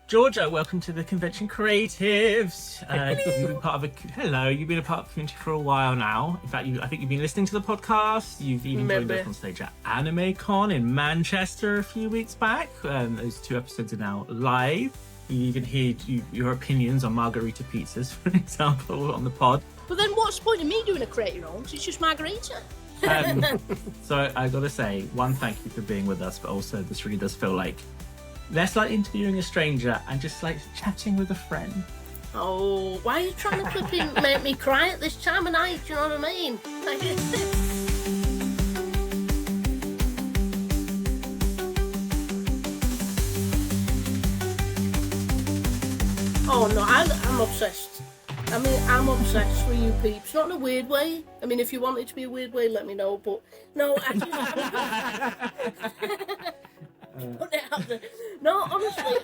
Georgia, welcome to the Convention Creatives. You've been part of you've been a part of the community for a while now. In fact, I think you've been listening to the podcast. You've even joined us on stage at AnimeCon in Manchester a few weeks back. Those 2 episodes are now live. You even heard your opinions on margarita pizzas, for example, on the pod. But then what's the point of me doing a creator role? It's just margarita. So I gotta say, one, thank you for being with us, but also this really does feel like less like interviewing a stranger and just like chatting with a friend. Oh, why are you trying to flipping make me cry at this time of night? Do you know what I mean? Oh no, I'm obsessed. I mean, I'm obsessed with you peeps. Not in a weird way. I mean, if you want it to be a weird way, let me know. But no, put it out there. No, honestly,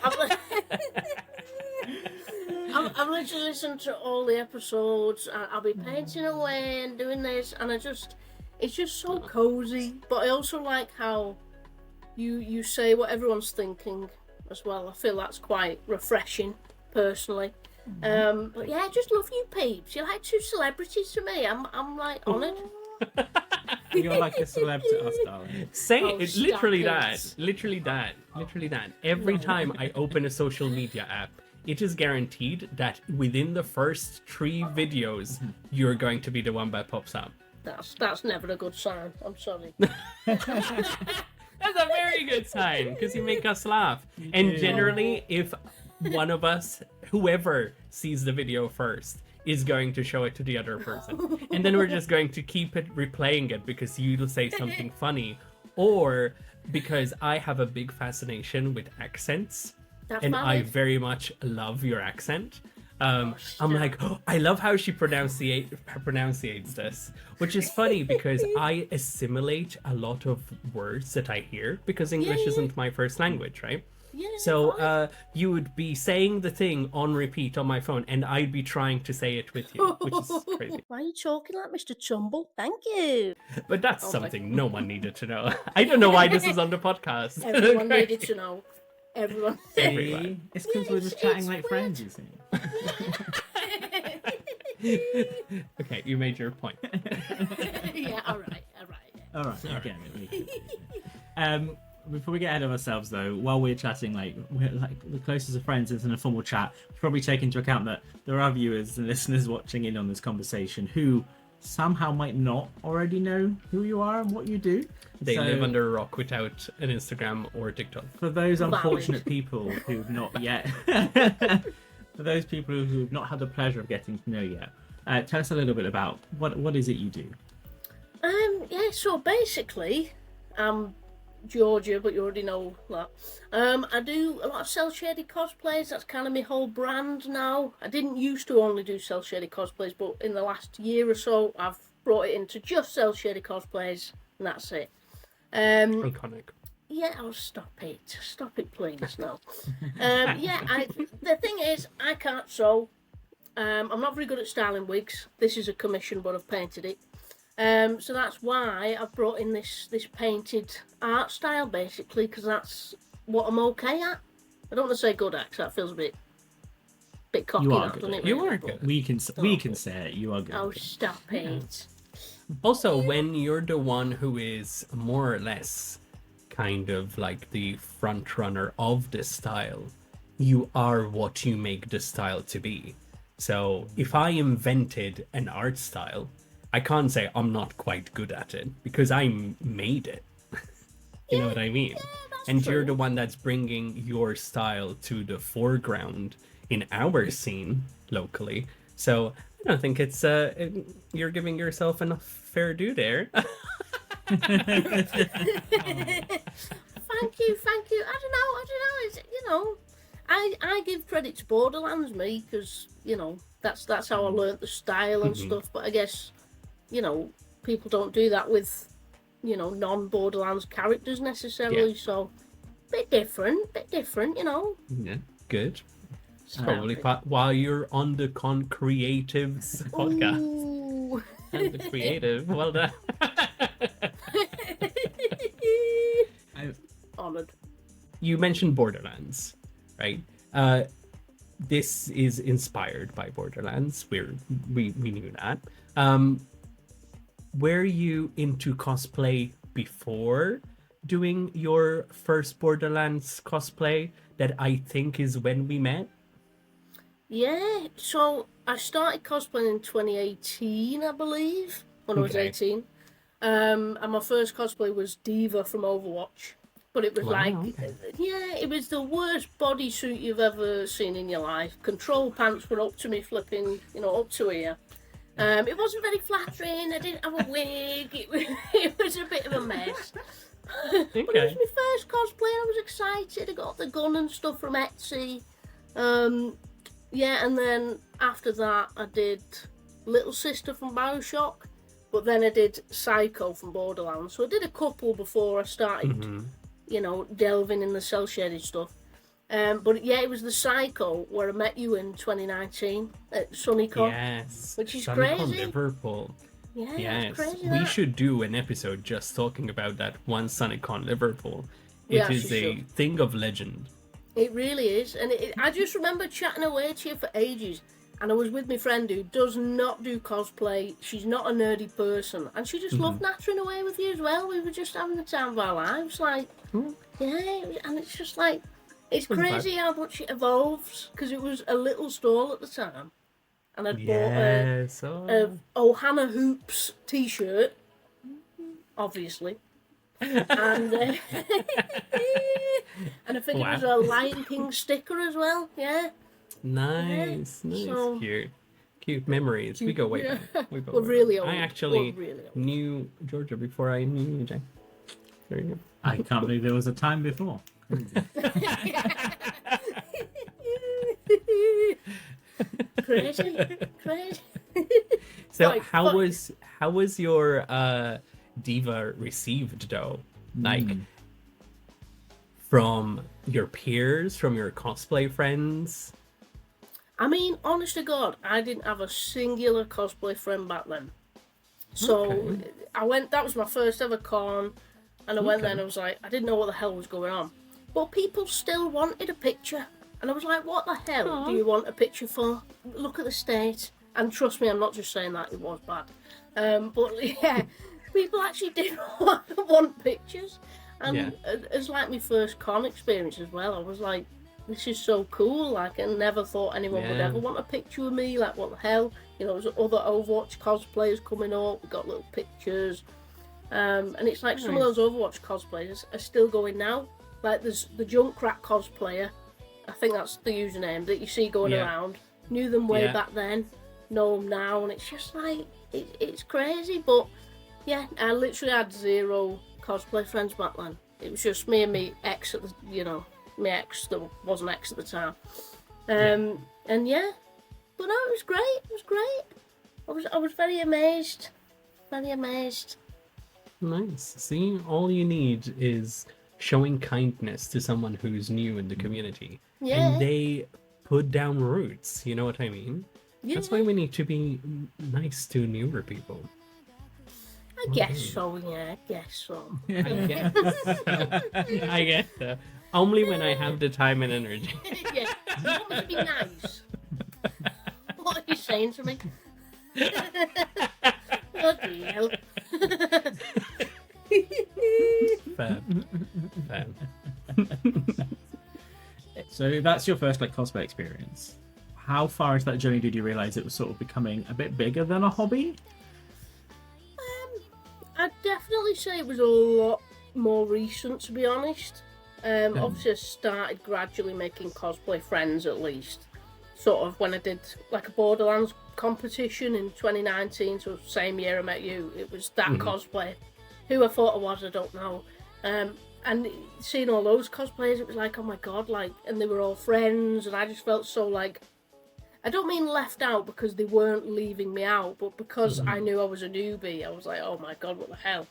I've literally listened to all the episodes. I'll be painting away and doing this, and it's just so cozy. But I also like how you say what everyone's thinking as well. I feel that's quite refreshing, personally. But yeah, I just love you peeps. You're like 2 celebrities to me. I'm like honoured. You're like a celeb to us, darling. Literally that. Every time I open a social media app, it is guaranteed that within the first 3 videos, you're going to be the one that pops up. That's never a good sign. I'm sorry. That's a very good sign, because you make us laugh. And generally, if one of us, whoever sees the video first, is going to show it to the other person. And then we're just going to keep replaying it because you'll say something funny. Or because I have a big fascination with accents. That's and valid. I very much love your accent. I'm like, I love how she pronunciates this. Which is funny because I assimilate a lot of words that I hear because English isn't my first language, right? Yeah, so you would be saying the thing on repeat on my phone and I'd be trying to say it with you, which is crazy. Why are you talking like Mr. Tumble? Thank you. But that's something no one needed to know. I don't know why this is on the podcast. Everyone needed to know. Everyone. It's because we're just chatting like friends, you see. Okay, you made your point. Yeah, all right. Okay. Before we get ahead of ourselves, though, while we're chatting, we're the closest of friends, it's an informal chat. Probably take into account that there are viewers and listeners watching in on this conversation who somehow might not already know who you are and what you do. They live under a rock without an Instagram or TikTok. For those unfortunate people who've not yet, for those people who've not had the pleasure of getting to know yet, tell us a little bit about what is it you do. So basically, Georgia, but you already know that. I do a lot of cel-shaded cosplays. That's kind of my whole brand now. I didn't used to only do cel-shaded cosplays, but in the last year or so, I've brought it into just cel-shaded cosplays, and that's it. Iconic. Yeah, stop it, please. No. The thing is, I can't sew. I'm not very good at styling wigs. This is a commission, but I've painted it. So that's why I've brought in this painted art style, basically, because that's what I'm okay at. I don't want to say good at, because that feels a bit cocky. You are now, good. doesn't it? You really? are good. We can say it. You are good. Oh, stop it. Also, when you're the one who is more or less kind of like the front runner of this style, you are what you make the style to be. So if I invented an art style, I can't say I'm not quite good at it because I made it. You know what I mean? And true. You're the one that's bringing your style to the foreground in our scene locally. So I don't think it's you're giving yourself enough fair due there. Thank you. I don't know. It's, I give credit to Borderlands, me, because that's how I learnt the style and stuff. But I guess people don't do that with non-Borderlands characters necessarily. So bit different. Yeah, good. It's probably while you're on the Creatives podcast. Ooh. And the creative, well done. Honoured. You mentioned Borderlands, right? This is inspired by Borderlands. We knew that. Were you into cosplay before doing your first Borderlands cosplay? That I think is when we met. Yeah, so I started cosplaying in 2018, I believe, when I was 18. And my first cosplay was Diva from Overwatch. But it was it was the worst bodysuit you've ever seen in your life. Control pants were up to me flipping, up to here. It wasn't very flattering. I didn't have a wig. It was a bit of a mess. But it was my first cosplay. I was excited. I got the gun and stuff from Etsy. And then after that, I did Little Sister from BioShock. But then I did Psycho from Borderlands. So I did a couple before I started, delving in the cel-shaded stuff. But yeah, it was the Psycho where I met you in 2019 at SunnyCon. Yes. Which is SunnyCon crazy. Liverpool. Yeah, yes. crazy, we should do an episode just talking about that one SunnyCon Liverpool. It is a thing of legend. It really is. And I just remember chatting away to you for ages. And I was with my friend who does not do cosplay. She's not a nerdy person. And she just loved nattering away with you as well. We were just having the time of our lives. And it's just like, it's crazy how much it evolves. Because it was a little stall at the time. And I'd bought a Ohana Hoops t-shirt. Obviously. And and I think it was a Lion King sticker as well. Yeah. Nice. So, cute memories. We go way back. We're really old. I actually knew Georgia before I knew you, Jay. There you go. I can't believe there was a time before. Crazy. So how was your Diva received though? Like from your peers, from your cosplay friends? I mean, honest to God, I didn't have a singular cosplay friend back then. So I went, that was my first ever con, and I went there and I was like, I didn't know what the hell was going on. But people still wanted a picture. And I was like, what the hell do you want a picture for? Look at the state. And trust me, I'm not just saying that, it was bad. But yeah, people actually did want pictures. And it's like my first con experience as well. I was like, this is so cool. Like, I never thought anyone would ever want a picture of me. Like, what the hell? There's other Overwatch cosplayers coming up. We got little pictures. And it's like some of those Overwatch cosplayers are still going now. Like, there's the Junkrat cosplayer. I think that's the username that you see going around. Knew them way back then. Know them now. And it's just like, it's crazy. But, yeah, I literally had 0 cosplay friends back then. It was just me and my ex at the, my ex that wasn't ex at the time. And yeah, but no, it was great. It was great. I was very amazed. Very amazed. Nice. See, all you need is showing kindness to someone who's new in the community. Yeah. And they put down roots, you know what I mean? Yeah. That's why we need to be nice to newer people. I guess so, yeah, I guess so. I guess so. Only when I have the time and energy. Yeah, you want me to be nice? What are you saying to me? Bloody hell. Fair. So that's your first cosplay experience. How far into that journey did you realise it was sort of becoming a bit bigger than a hobby? I'd definitely say it was a lot more recent, to be honest. Obviously I started gradually making cosplay friends, at least. Sort of when I did like a Borderlands competition in 2019, so same year I met you, it was that cosplay. Who I thought I was, I don't know. And seeing all those cosplayers, it was like, oh my god, and they were all friends, and I just felt so I don't mean left out because they weren't leaving me out, but because I knew I was a newbie, I was like, oh my god, what the hell.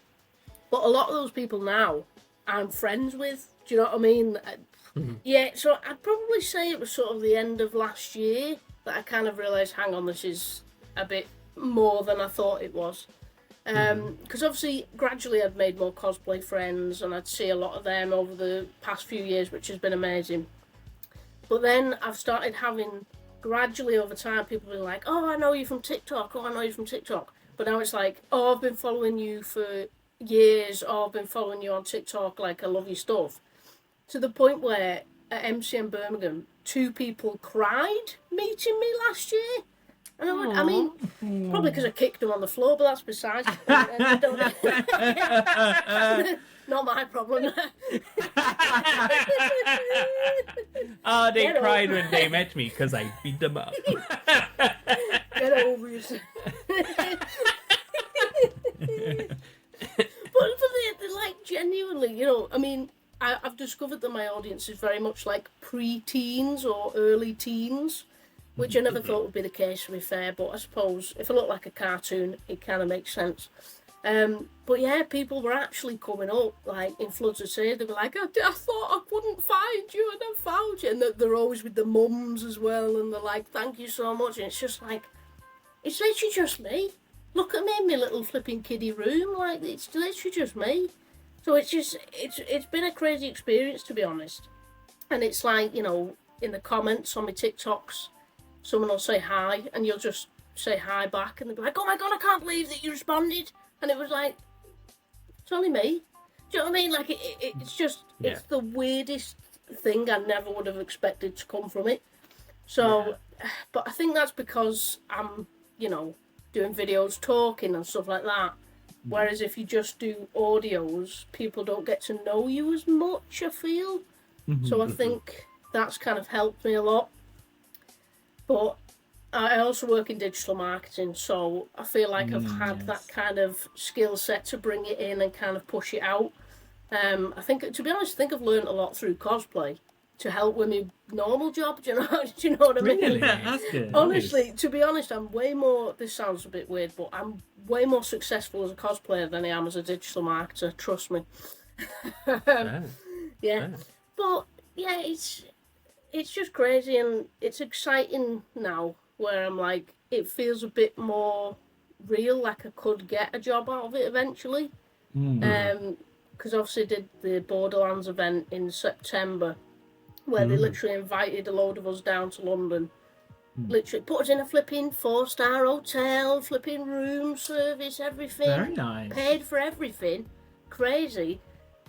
But a lot of those people now, I'm friends with, do you know what I mean? Yeah, so I'd probably say it was sort of the end of last year that I kind of realised, hang on, this is a bit more than I thought it was. Because obviously, gradually I'd made more cosplay friends, and I'd see a lot of them over the past few years, which has been amazing. But then I've started having, gradually over time, people being like, oh, I know you from TikTok, oh, I know you from TikTok. But now it's like, oh, I've been following you for years, oh, I've been following you on TikTok, like, I love your stuff. To the point where at MCM Birmingham, 2 people cried meeting me last year. And I mean, probably because I kicked them on the floor, but that's besides. Not my problem. Oh, they cried when they met me because I beat them up. Get over yourself. But they're like, genuinely, you know, I mean, I've discovered that my audience is very much like pre-teens or early teens, which I never thought would be the case, to be fair, but I suppose if I look like a cartoon, it kind of makes sense. But yeah, people were actually coming up, like, in floods of tears. They were like, I thought I wouldn't find you, and I found you. And they're always with the mums as well, and they're like, thank you so much. And it's just like, it's literally just me. Look at me in my little flipping kiddie room, like, it's literally just me. So it's been a crazy experience, to be honest. And it's like, you know, in the comments on my TikToks, someone will say hi, and you'll just say hi back, and they'll be like, oh my God, I can't believe that you responded. And it was like, it's only me. Do you know what I mean? Like, it's just, it's the weirdest thing I never would have expected to come from it. So, but I think that's because I'm, you know, doing videos, talking and stuff like that. Whereas if you just do audios, people don't get to know you as much, I feel. So I think that's kind of helped me a lot. But I also work in digital marketing, so I feel like I've had that kind of skill set to bring it in and kind of push it out. I think, to be honest, I think I've learned a lot through cosplay to help with my normal job. Do you know what I mean? Really? That's good. Honestly, to be honest, I'm way more, this sounds a bit weird, but I'm way more successful as a cosplayer than I am as a digital marketer, trust me. Yeah. But, yeah, it's just crazy, and it's exciting now, where I'm like, it feels a bit more real, like I could get a job out of it eventually. Because obviously I did the Borderlands event in September, where they literally invited a load of us down to London. Literally put us in a flipping 4-star hotel, flipping room service, everything. Very nice. Paid for everything. Crazy.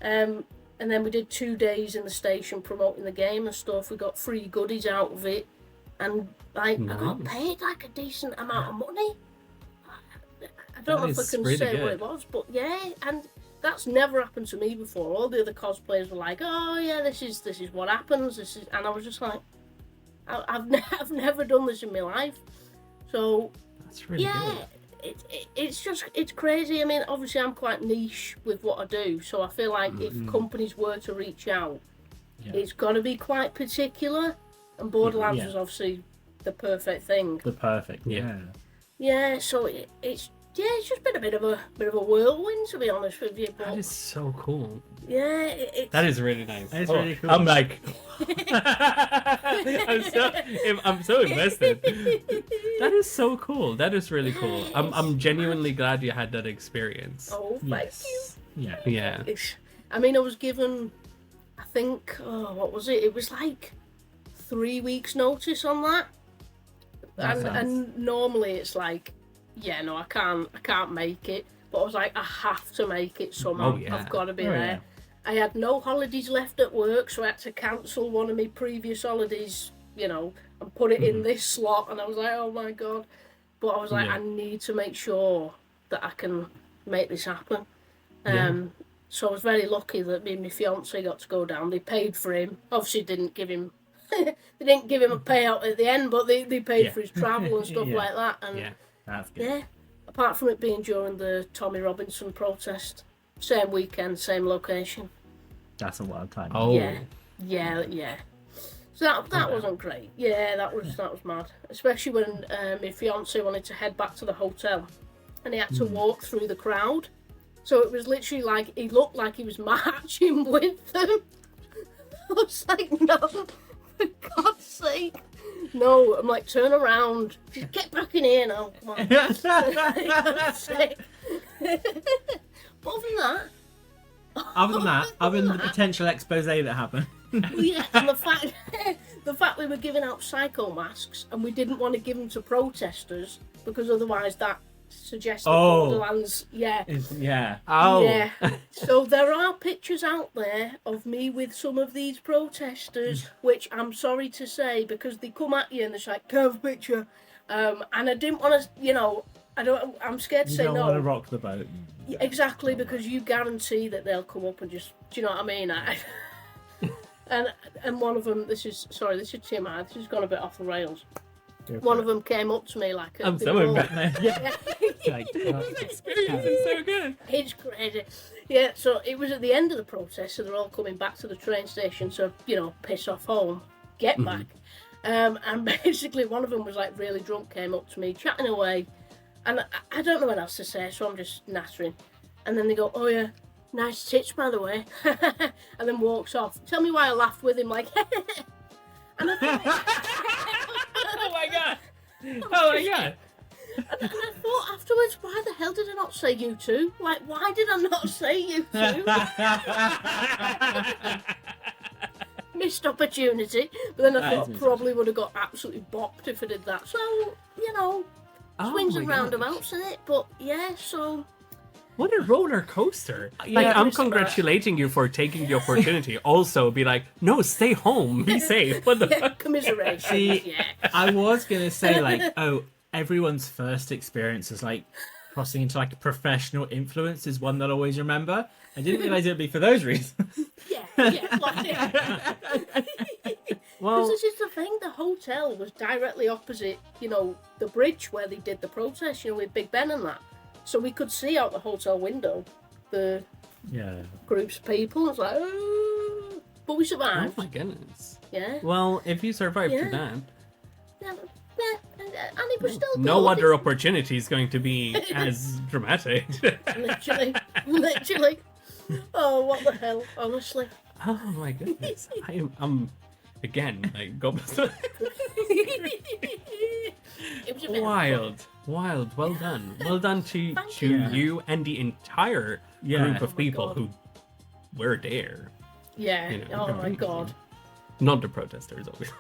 And then we did 2 days in the station promoting the game and stuff. We got free goodies out of it. And like, I got paid like a decent amount of money. I don't know if I can say what it was, but yeah, and that's never happened to me before. All the other cosplayers were like, "Oh yeah, this is what happens." And I was just like, I've never done this in my life. So that's really good. It's crazy. I mean, obviously I'm quite niche with what I do, so I feel like if companies were to reach out, it's got to be quite particular. And Borderlands was obviously the perfect thing. Yeah. So it's just been a bit of a whirlwind, to be honest with you. But that is so cool. Yeah, that is really nice. It's really cool. I'm like, I'm so invested. That is so cool. That is really cool. I'm genuinely glad you had that experience. Oh, thank you. Yeah. I mean, I was given, I think, what was it? It was like 3 weeks notice on that. And normally it's like, no, I can't make it. But I was like, I have to make it somehow. I've got to be there. Yeah. I had no holidays left at work, so I had to cancel one of my previous holidays, and put it in this slot. And I was like, oh my God. But I was like, I need to make sure that I can make this happen. So I was very lucky that me and my fiance got to go down. They paid for him. Obviously didn't give him they didn't give him a payout at the end, but they paid for his travel and stuff like that. And that's good. Yeah, apart from it being during the Tommy Robinson protest, same weekend, same location. That's a wild time. Oh, yeah. So that wasn't great. Yeah, that was mad. Especially when my fiance wanted to head back to the hotel, and he had to walk through the crowd. So it was literally like he looked like he was marching with them. I was like, no. For God's sake. No, I'm like, turn around. Just get back in here now. Come on. For God's sake. But other than that, other than the potential expose that happened. Yeah, and the fact the fact we were giving out psycho masks and we didn't want to give them to protesters because otherwise that suggests that Borderlands, Yeah. Oh. yeah. So there are pictures out there of me with some of these protesters, which I'm sorry to say, because they come at you and they're like, "Can I have a picture?" And I didn't want to, I'm scared to You say don't no. want to rock the boat. Exactly, because you guarantee that they'll come up and just, do you know what I mean? And one of them, this is TMI, this has gone a bit off the rails. One of them came up to me like... I'm so embarrassed. Yeah. Like, This experience is so good. It's crazy. Yeah, so it was at the end of the protest, so they're all coming back to the train station, so, piss off home, get back. And basically one of them was like really drunk, came up to me, chatting away, and I don't know what else to say, so I'm just nattering. And then they go, "Oh yeah, nice tits by the way," and then walks off. Tell me why I laughed with him, like, and I thought, Oh my god. Oh my god. And I thought afterwards, why the hell did I not say you two? Like, why did I not say you two? Missed opportunity. But then I thought probably would have got absolutely bopped if I did that. So, swings and roundabouts in it. But yeah, so... What a roller coaster. Yeah, like, I'm it's smart. congratulating you for taking the opportunity. Also, be like, no, stay home. Be safe. What the fuck? Commiseration. See, Yeah. I was going to say, like, everyone's first experience is, like, crossing into, like, a professional influence is one that I always remember. I didn't realise it would be for those reasons. Yeah. Like, Well, this is the thing, the hotel was directly opposite, the bridge where they did the protest, with Big Ben and that. So we could see out the hotel window the groups of people. It's like, oh. But we oh survived. my goodness. Yeah. Well, if you survived Yeah. to that, Yeah, and it was still no good. other opportunity is going to be as dramatic. Literally. Oh, what the hell, honestly. Oh my goodness. I'm again, like, go It was a bit wild. Well done. Well done to you. you and the entire group of Oh my people God. who were there. Yeah. You know, Oh my god. Not the protesters, obviously.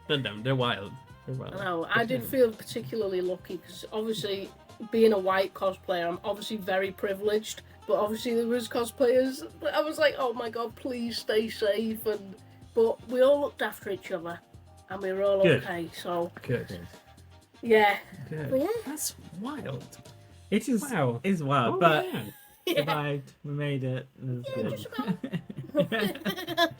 Not them. They're wild. They're wild. No, I did feel particularly lucky because obviously being a white cosplayer, I'm obviously very privileged. But obviously there was cosplayers. I was like, oh my god, please stay safe. But we all looked after each other, and we were all Good. okay. So Good. yeah, Good. But yeah. That's wild. It is, Wow. is wild, Oh, but man. we survived. We made it. It was yeah, good. just about.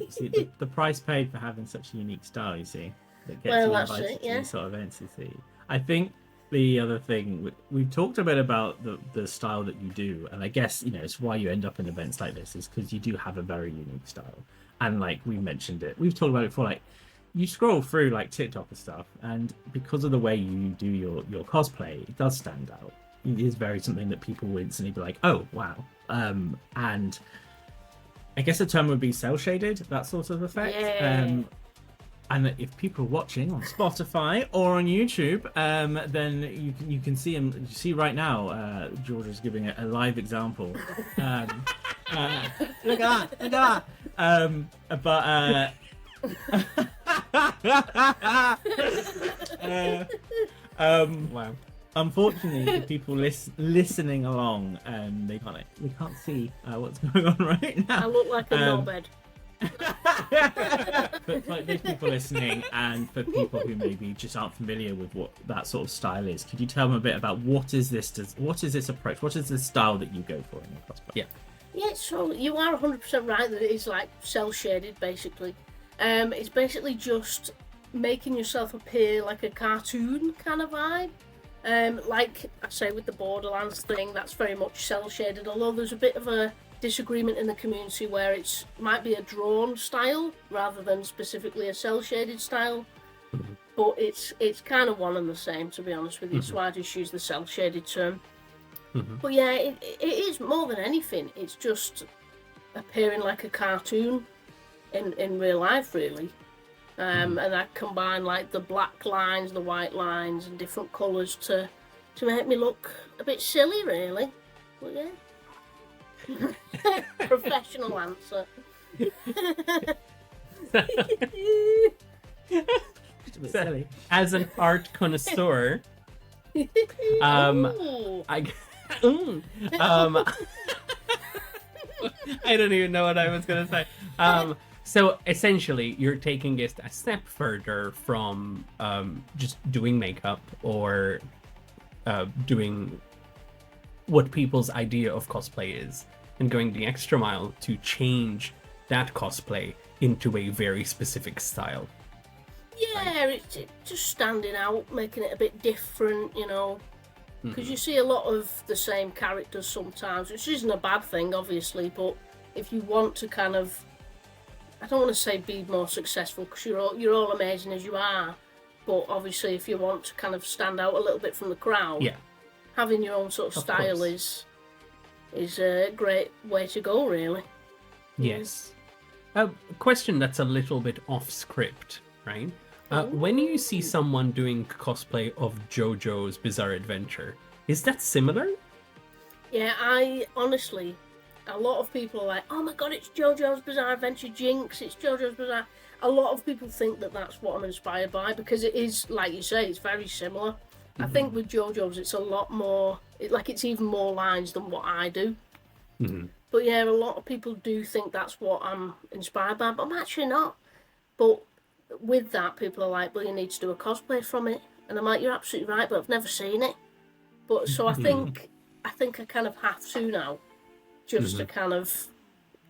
See, the price paid for having such a unique style, you see, that gets Well, you that's invited it, to yeah. these sort of events, you see. I think the other thing, we've talked a bit about the style that you do, and I guess, it's why you end up in events like this, is because you do have a very unique style. And like we mentioned it, we've talked about it before, like, you scroll through like TikTok and stuff, and because of the way you do your cosplay, it does stand out. It is very something that people will instantly be like, oh, wow. And I guess the term would be cel shaded, that sort of effect. Yeah. And if people are watching on Spotify or on YouTube, then you can see him. You see right now, Georgia's giving a live example. Look at that! Wow. Unfortunately, for people listening along, they can't see what's going on right now. I look like a knobhead. But for those people listening, and for people who maybe just aren't familiar with what that sort of style is, could you tell them a bit about what is this approach? What is this style that you go for in your cosplay? Yeah. Yeah, so you are 100% right that it is like cel shaded basically. It's basically just making yourself appear like a cartoon kind of vibe. Like I say with the Borderlands thing, that's very much cel shaded, although there's a bit of a disagreement in the community where it might be a drawn style rather than specifically a cel shaded style. But it's kind of one and the same, to be honest with you, so I just use the cel shaded term. But yeah, it is more than anything, it's just appearing like a cartoon in real life, really. And I combine like the black lines, the white lines, and different colours to make me look a bit silly, really. But yeah, professional answer. Just a bit silly. As an art connoisseur, Ooh. I um I don't even know what I was gonna say. So essentially, you're taking it a step further from just doing makeup or doing what people's idea of cosplay is, and going the extra mile to change that cosplay into a very specific style. Yeah, it's just standing out, making it a bit different, you know. Because you see a lot of the same characters sometimes, which isn't a bad thing, obviously, but if you want to kind of, I don't want to say be more successful, because you're all amazing as you are, but obviously if you want to kind of stand out a little bit from the crowd, Yeah. having your own sort of style course. is a great way to go, really. Yes. A question that's a little bit off script, right? When you see someone doing cosplay of JoJo's Bizarre Adventure, is that similar? Yeah, I honestly, a lot of people are like, oh my god, it's JoJo's Bizarre Adventure, Jinx, it's JoJo's Bizarre. A lot of people think that that's what I'm inspired by, because it is, like you say, it's very similar. I think with JoJo's it's a lot more, it's even more lines than what I do. But yeah, a lot of people do think that's what I'm inspired by, but I'm actually not. But with that, people are like, well, you need to do a cosplay from it. And I'm like, you're absolutely right, but I've never seen it. But so I think I kind of have to now, just to kind of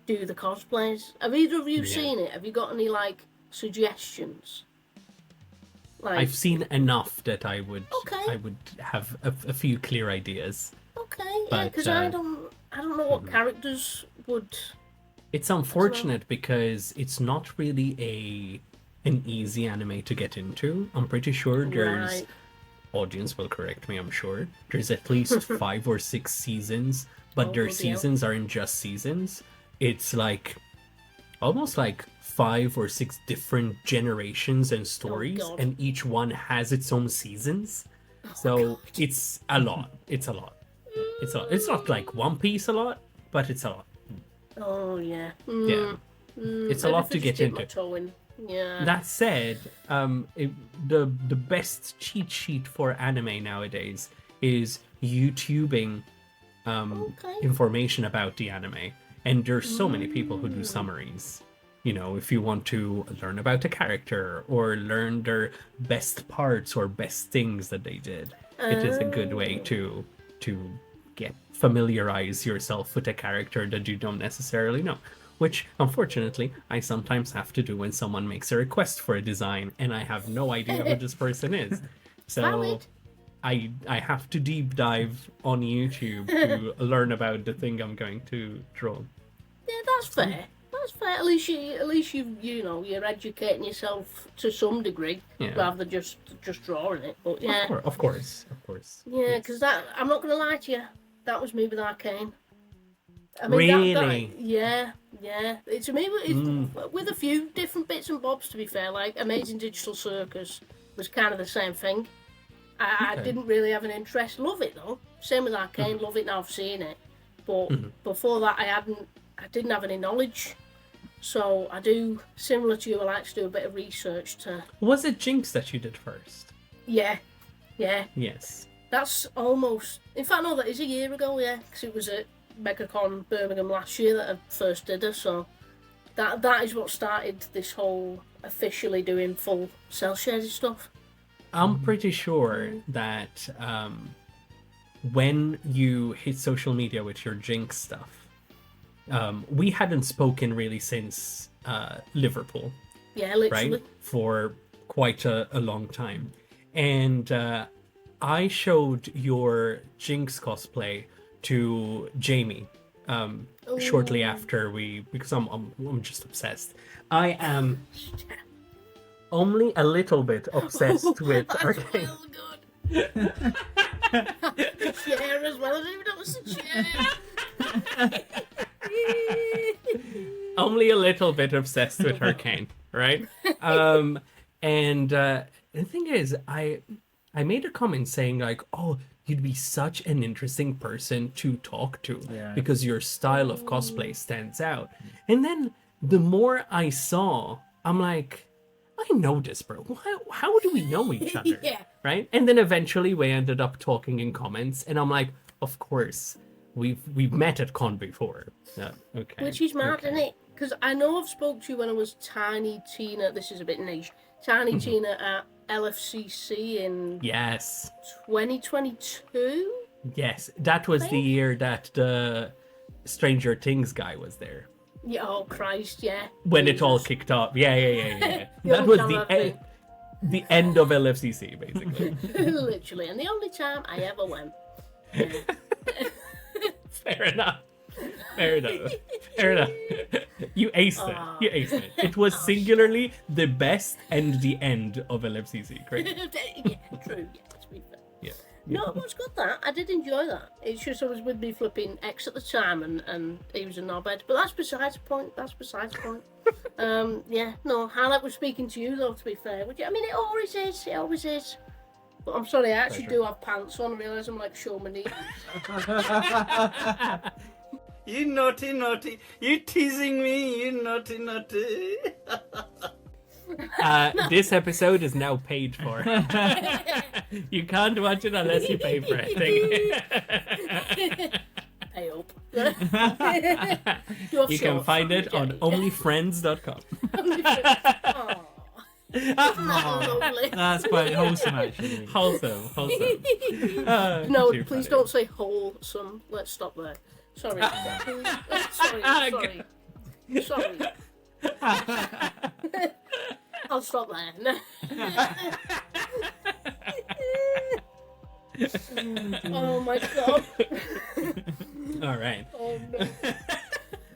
do the cosplays. Have either of you seen it? Have you got any suggestions? I've seen enough that I would Okay. have a few clear ideas. Okay, yeah, But, because I don't know what characters would. It's unfortunate because it's not really an easy anime to get into. I'm pretty sure there's Right. audience will correct me, I'm sure. There's at least 5 or 6 seasons, but their bloody hell. seasons aren't just seasons. It's almost like 5 or 6 different generations and stories, God. and each one has its own seasons. So it's a lot. It's a lot. It's a lot. It's not like One Piece a lot, but it's a lot. Oh yeah. Yeah. It's a lot to get into. Yeah. That said, the best cheat sheet for anime nowadays is YouTubing information about the anime, and there's so many people who do summaries. You know, if you want to learn about a character or learn their best parts or best things that they did, it is a good way to familiarize yourself with a character that you don't necessarily know. Which, unfortunately, I sometimes have to do when someone makes a request for a design and I have no idea who this person is. So Valid. I have to deep dive on YouTube to learn about the thing I'm going to draw. Yeah, that's fair. That's fair. At least you're educating yourself to some degree, rather than just drawing it. But yeah, Of course. yeah, because I'm not gonna lie to you, that was me with Arcane. I Really? Yeah. It's me with a few different bits and bobs. To be fair, like Amazing Digital Circus was kind of the same thing. I didn't really have an interest. Love it though. Same with Arcane. Love it now. I've seen it, but before that, I didn't have any knowledge. So I do, similar to you, I like to do a bit of research to. Was it Jinx that you did first? Yeah. Yes. That's almost. In fact, no, that is a year ago. Yeah, because it was at MegaCon Birmingham last year that I first did her. So that is what started this whole officially doing full cell shaded stuff. I'm pretty sure that when you hit social media with your Jinx stuff, we hadn't spoken really since Liverpool. Yeah, literally. Right? For quite a long time. And I showed your Jinx cosplay to Jamie shortly after because I'm just obsessed. I am only a little bit obsessed with Arcane. Well good. The chair as well. I didn't even know it was a chair. Only a little bit obsessed with Arcane, right? And the thing is, I made a comment saying like, "Oh, you'd be such an interesting person to talk to because your style of cosplay stands out." And then the more I saw, I'm like, I know this, bro. How do we know each other? Yeah. Right? And then eventually we ended up talking in comments, and I'm like, of course, we've met at con before. Okay. Which is mad, okay. isn't it? Because I know I've spoke to you when I was Tiny Tina. This is a bit niche. Tiny Tina at LFCC in Yes. 2022. Yes, that was the year that the Stranger Things guy was there. Yeah. Oh Christ, yeah. When Jesus. it all kicked off. Yeah. The That only was time the I've been- the end of LFCC, basically. Literally, and the only time I ever went. Yeah. Fair enough. You aced it. You aced it. It was singularly the best and the end of LFCC. Great. Yeah, true. Yeah, to be fair. Yeah. No, it was good that. I did enjoy that. It's just I was with me flipping X at the time and he was a knobhead. But that's besides the point. Yeah, no, highlight was speaking to you though, to be fair. Would you? I mean, it always is. But I'm sorry, I actually do have pants on. I realise I'm like showing my knees. You naughty. You teasing me, you naughty. This episode is now paid for. You can't watch it unless you pay for it. Pay up. You can find it on onlyfriends.com. Isn't that lovely? That's quite wholesome, actually. Wholesome. No, Too please funny. don't say wholesome. Let's stop there. Sorry. Sorry. I'll stop there. Oh my god. All right. Oh no.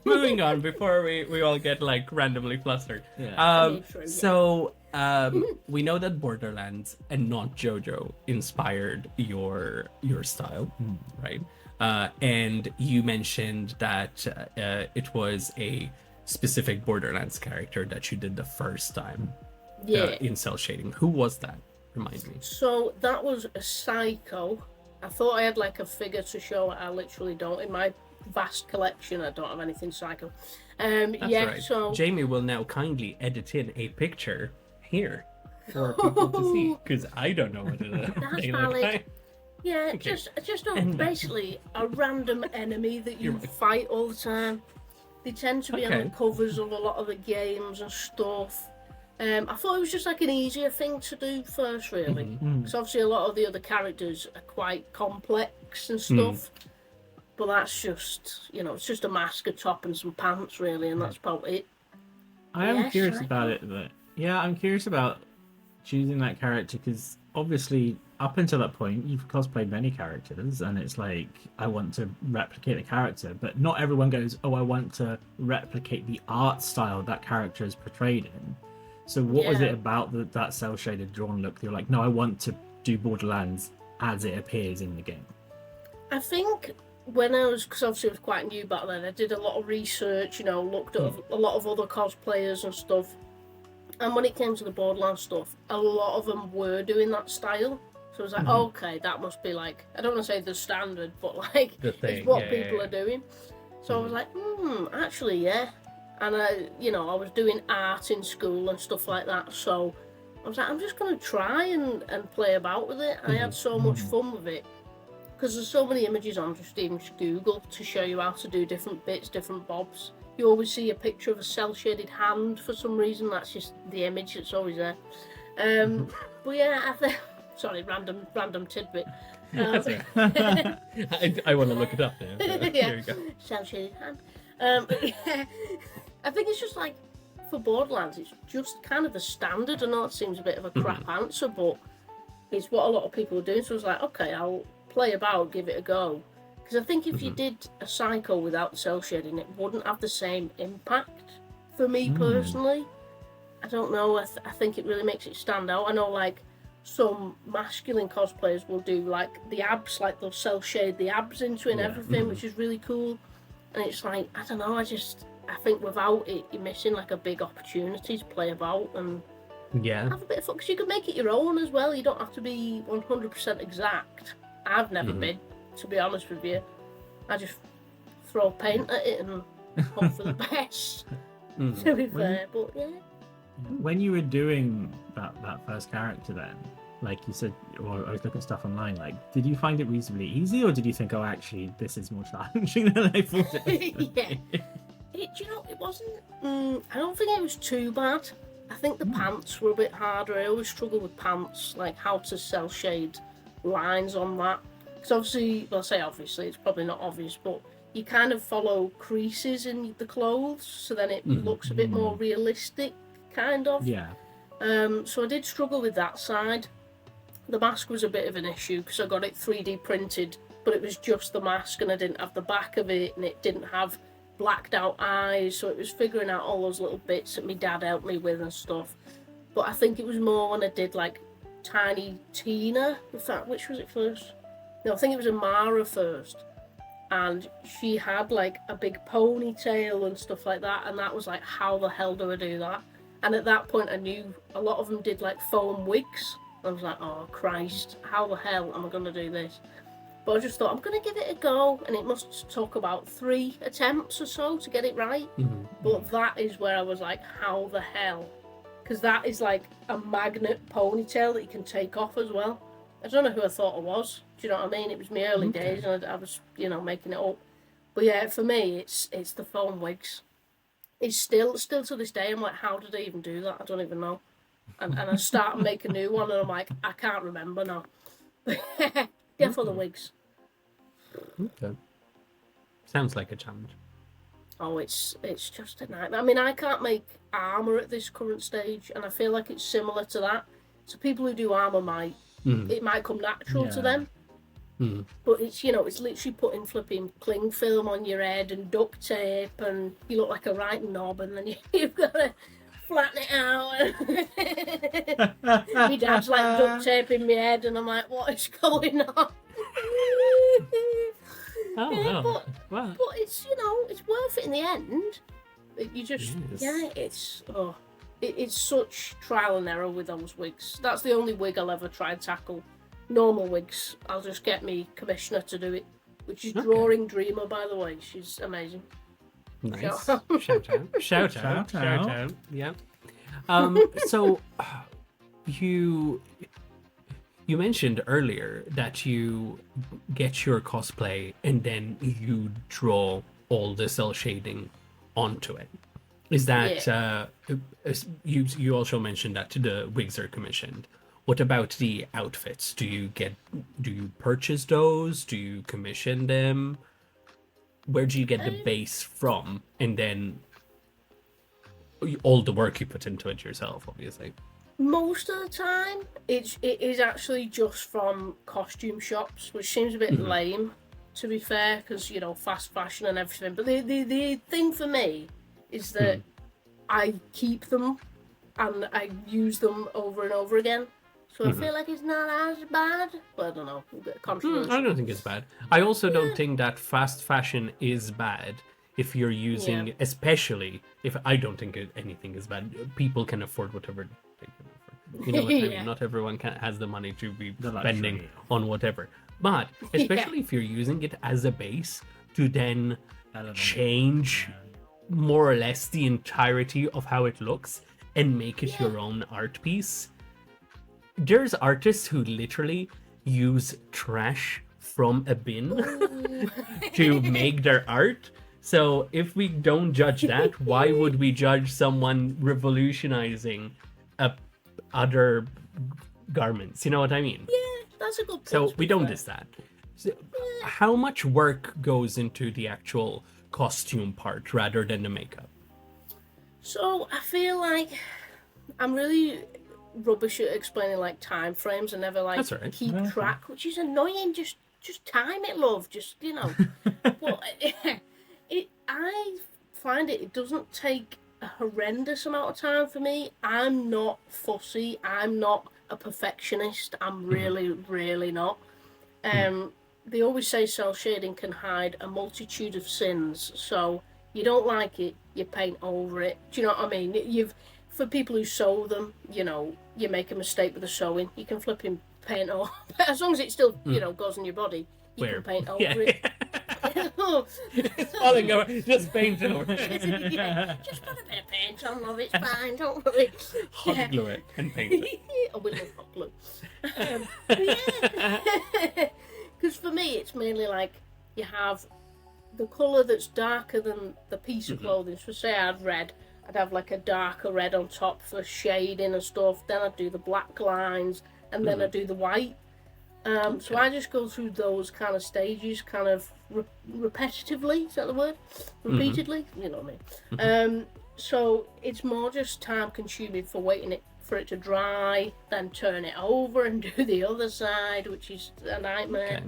Moving on before we all get like randomly flustered. Yeah. So we know that Borderlands and not JoJo inspired your style, right? And you mentioned that it was a specific Borderlands character that you did the first time in cell shading. Who was that? Remind me. So that was a Psycho. I thought I had like a figure to show it. I literally don't. In my vast collection, I don't have anything Psycho. That's yeah, right. so Jamie will now kindly edit in a picture here for people to see, because I don't know what it is. That's They valid. like, yeah, Okay. just And basically a random enemy that you fight all the time. They tend to be on Okay. the covers of a lot of the games and stuff. I thought it was just like an easier thing to do first, really, because obviously a lot of the other characters are quite complex and stuff. But that's just, it's just a mask, a top, and some pants, really, and that's about it. I am Yeah, curious sure. about it, but yeah, I'm curious about choosing that character because obviously up until that point you've cosplayed many characters and it's like I want to replicate the character, but not everyone goes, oh, I want to replicate the art style that character is portrayed in. So what was Yeah. it about that cell shaded drawn look that you're like, no, I want to do Borderlands as it appears in the game? I think when I was, because obviously I was quite new back then, I did a lot of research, looked at a lot of other cosplayers and stuff. And when it came to the Borderlands stuff, a lot of them were doing that style. So I was like, okay, that must be like, I don't want to say the standard, but like, The thing, it's what yeah, people yeah. are doing. So I was like, actually, yeah. And I was doing art in school and stuff like that. So I was like, I'm just going to try and play about with it. And I had so much fun with it. Because there's so many images on just Google to show you how to do different bits, different bobs. You always see a picture of a cel-shaded hand for some reason. That's just the image that's always there. But yeah, sorry, random tidbit. That's right. I want to look it up now. So Yeah. There you go. Cel-shaded hand. I think it's just like, for Borderlands, it's just kind of the standard. I know it seems a bit of a crap answer, but it's what a lot of people are doing. So I was like, okay, I'll play about, give it a go. Because I think if you did a Psycho without the cell shading, it wouldn't have the same impact for me personally. I don't know. I think it really makes it stand out. I know, like, some masculine cosplayers will do, like, the abs, like, they'll cell shade the abs into it and everything, which is really cool. And it's like, I don't know, I think without it, you're missing, like, a big opportunity to play about and Yeah. have a bit of fun. Because you can make it your own as well. You don't have to be 100% exact. I've never been, to be honest with you. I just throw paint at it and hope for the best. to be fair. But yeah. When you were doing that first character, then, like you said, or I was looking at stuff online, like, did you find it reasonably easy, or did you think, oh, actually, this is more challenging than I thought it was? Yeah. It wasn't. I don't think it was too bad. I think the pants were a bit harder. I always struggle with pants, like how to cell shade lines on that. Because obviously, well, I say obviously, it's probably not obvious, but you kind of follow creases in the clothes, so then it looks a bit more realistic, kind of. Yeah. So I did struggle with that side. The mask was a bit of an issue because I got it 3D printed, but it was just the mask and I didn't have the back of it, and it didn't have blacked out eyes, so it was figuring out all those little bits that my dad helped me with and stuff. But I think it was more when I did like Tiny Tina, which was it first? No, I think it was Amara first, and she had like a big ponytail and stuff like that, and that was like, how the hell do I do that? And at that point I knew a lot of them did like foam wigs. I was like, oh Christ, how the hell am I going to do this? But I just thought, I'm going to give it a go, and it must took about 3 attempts or so to get it right. But that is where I was like, how the hell? Because that is like a magnet ponytail that you can take off as well. I don't know who I thought it was. Do you know what I mean? It was my early days, and I was, making it up. But yeah, for me, it's the foam wigs. It's still to this day, I'm like, how did I even do that? I don't even know. And I start and make a new one, and I'm like, I can't remember now. Yeah, for the wigs. Okay. Sounds like a challenge. Oh, it's just a nightmare. I mean, I can't make armour at this current stage, and I feel like it's similar to that. So people who do armour it might come natural to them. But it's, it's literally putting flipping cling film on your head and duct tape, and you look like a right knob, and then you've got to flatten it out. My dad's like duct taping my head, and I'm like, what is going on? Oh, yeah, wow. But it's, it's worth it in the end. You just, it's such trial and error with those wigs. That's the only wig I'll ever try and tackle. Normal wigs, I'll just get me commissioner to do it, which is Drawing Dreamer, by the way. She's amazing. Nice. Shout out. Yeah. So you mentioned earlier that you get your cosplay and then you draw all the cell shading onto it. Is that you also mentioned that the wigs are commissioned? What about the outfits? Do you purchase those? Do you commission them? Where do you get the base from? And then all the work you put into it yourself, obviously. Most of the time, it is actually just from costume shops, which seems a bit lame, to be fair, because, fast fashion and everything. But the thing for me is that I keep them and I use them over and over again. So I feel like it's not as bad, but I don't know, a bit controversial. I don't think it's bad. I also don't think that fast fashion is bad if you're using, especially if I don't think anything is bad. People can afford whatever they can afford. You know what I mean? Not everyone has the money to be spending on whatever. But especially if you're using it as a base to then change more or less the entirety of how it looks and make it your own art piece. There's artists who literally use trash from a bin to make their art. So if we don't judge that, why would we judge someone revolutionizing other garments? You know what I mean? Yeah, that's a good point. So we don't diss that. So how much work goes into the actual costume part rather than the makeup? So I feel like I'm really rubbish at explaining like time frames. I never keep track, which is annoying. Just time it, love. Just But I find it doesn't take a horrendous amount of time for me. I'm not fussy. I'm not a perfectionist. I'm really, really not. They always say cell shading can hide a multitude of sins. So you don't like it, you paint over it. Do you know what I mean? For people who sew them, you make a mistake with the sewing, you can flip and paint over. As long as it still, goes in your body, you can paint over it. It's falling over. Just paint it over. Yeah, just put a bit of paint on, love. It's fine. Don't worry. Hot glue it and paint it. I will love hot glue. Yeah. Because for me, it's mainly like you have the colour that's darker than the piece of clothing. So say I had red, I'd have like a darker red on top for shading and stuff. Then I'd do the black lines, and then I'd do the white. So I just go through those kind of stages, kind of repetitively. Is that the word? Repeatedly, you know what I mean. So it's more just time consuming for waiting for it to dry, then turn it over and do the other side, which is a nightmare. Okay.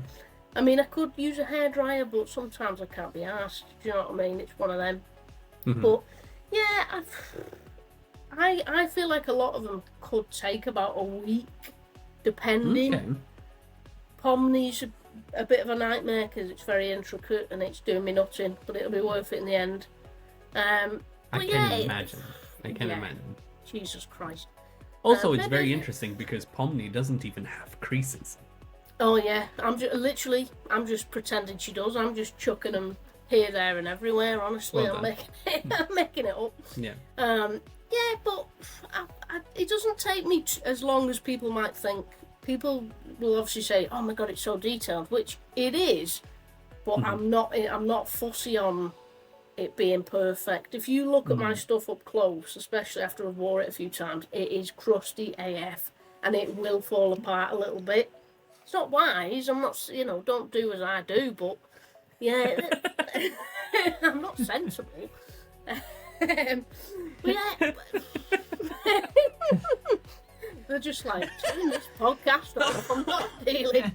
I mean, I could use a hairdryer, but sometimes I can't be asked. Do you know what I mean? It's one of them. But yeah, I feel like a lot of them could take about a week, depending. Okay. Pomni's a bit of a nightmare because it's very intricate and it's doing me nothing, but it'll be worth it in the end. I But can yeah, imagine. I can imagine. Jesus Christ. Also, it's maybe- very interesting because Pomni doesn't even have creases. Oh yeah, I'm just pretending she does. I'm just chucking them here, there, and everywhere. Honestly, Well I'm done. I'm making it up. Yeah. Yeah, but it doesn't take me as long as people might think. People will obviously say, "Oh my god, it's so detailed," which it is, but I'm not fussy on it being perfect. If you look at my stuff up close, especially after I've wore it a few times, it is crusty AF, and it will fall apart a little bit. It's not wise. I'm not, don't do as I do, but yeah, I'm not sensible. But yeah. They're just like, turn this podcast off, I'm not dealing.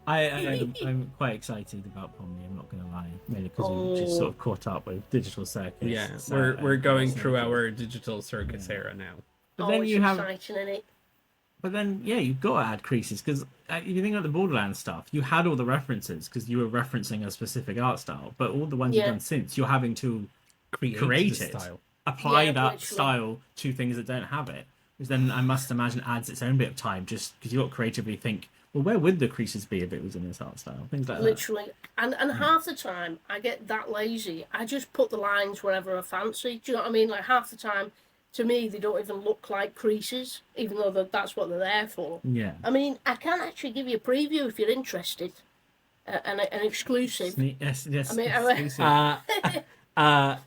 I'm quite excited about Pomni, I'm not going to lie. Mainly because we've just sort of caught up with Digital Circus. Yeah, so, we're going so- through our digital circus era now. But then it's you have, exciting, isn't it? but then yeah, you've got to add creases because if you think about the Borderlands stuff, you had all the references because you were referencing a specific art style. But all the ones you've Yeah. done since, you're having to create the it, style. apply Yeah, that literally. style to things that don't have it. Which then I must imagine adds its own bit of time just because you got to creatively think, well, where would the creases be if it was in this art style? Things like that. Literally. And half the time, I get that lazy. I just put the lines wherever I fancy. Do you know what I mean? Like, half the time, to me, they don't even look like creases, even though that's what they're there for. Yeah. I mean, I can actually give you a preview if you're interested. An exclusive. Yes. I mean, exclusive. Yes, yeah.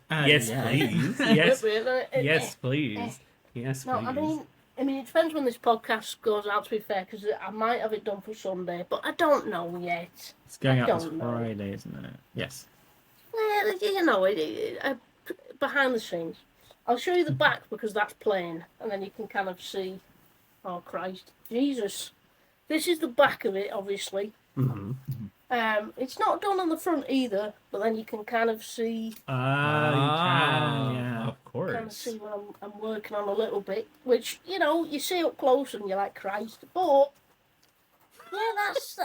please. Yes, Yes, yes, please. Yes, No, please. I mean, it depends when this podcast goes out, to be fair, because I might have it done for Sunday, but I don't know yet. It's going I out this don't know. Friday, isn't it? Yes. Well, behind the scenes. I'll show you the back because that's plain, and then you can kind of see. Oh Christ, Jesus! This is the back of it, obviously. It's not done on the front either, but then you can kind of see, You can, yeah. Of course. kind of see what I'm working on a little bit. Which you see up close, and you're like, Christ, but yeah, that's.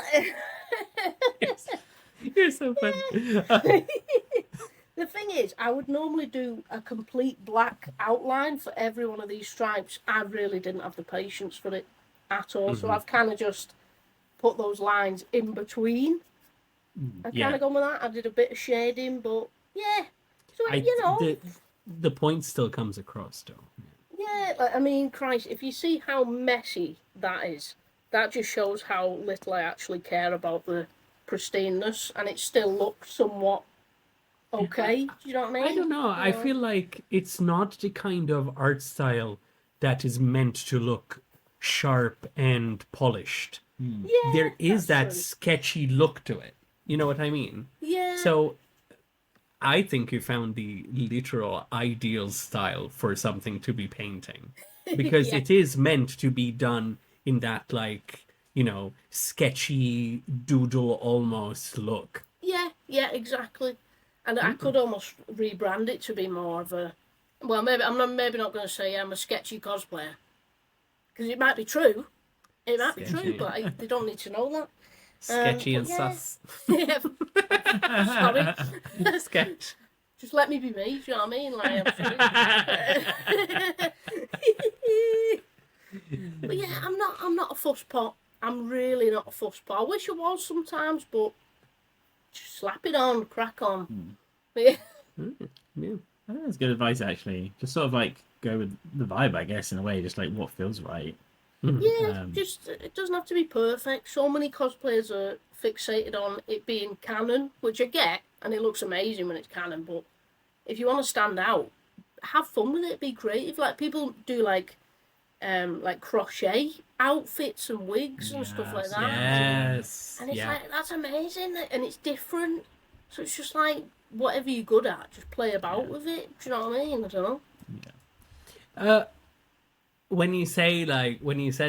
You're so funny. The thing is, I would normally do a complete black outline for every one of these stripes. I really didn't have the patience for it at all, so I've kind of just put those lines in between. I kind of gone with that. I did a bit of shading, but yeah. So, the point still comes across, though. yeah, I mean, Christ, if you see how messy that is, that just shows how little I actually care about the pristineness, and it still looks somewhat okay. Do you know what I mean? I don't know. I feel like it's not the kind of art style that is meant to look sharp and polished. Yeah, There is that that's true. sketchy look to it. You know what I mean? Yeah. So I think you found the literal ideal style for something to be painting. Because Yeah. it is meant to be done in that, like, sketchy doodle almost look. Yeah, exactly. And I could almost rebrand it to be more of a. Well, maybe I'm not going to say I'm a sketchy cosplayer, because it might be true. It might be Sketchy. true, but they don't need to know that. Sketchy but and yeah. sus. Yeah. Sorry. Sketch. Just let me be me. Do you know what I mean? Like, I'm sorry. But yeah, I'm not a fuss pot. I'm really not a fuss pot. I wish I was sometimes, but just slap it on, crack on. But yeah. Yeah. I think that's good advice, actually. Just sort of like go with the vibe, I guess, in a way, just like what feels right. Yeah, just it doesn't have to be perfect. So many cosplayers are fixated on it being canon, which I get, and it looks amazing when it's canon. But if you want to stand out, have fun with it. Be creative. Like people do, like crochet outfits and wigs and stuff like that. Yes. And it's like that's amazing, and it's different. So it's just like whatever you're good at, just play about with it. Do you know what I mean? I don't know. When you said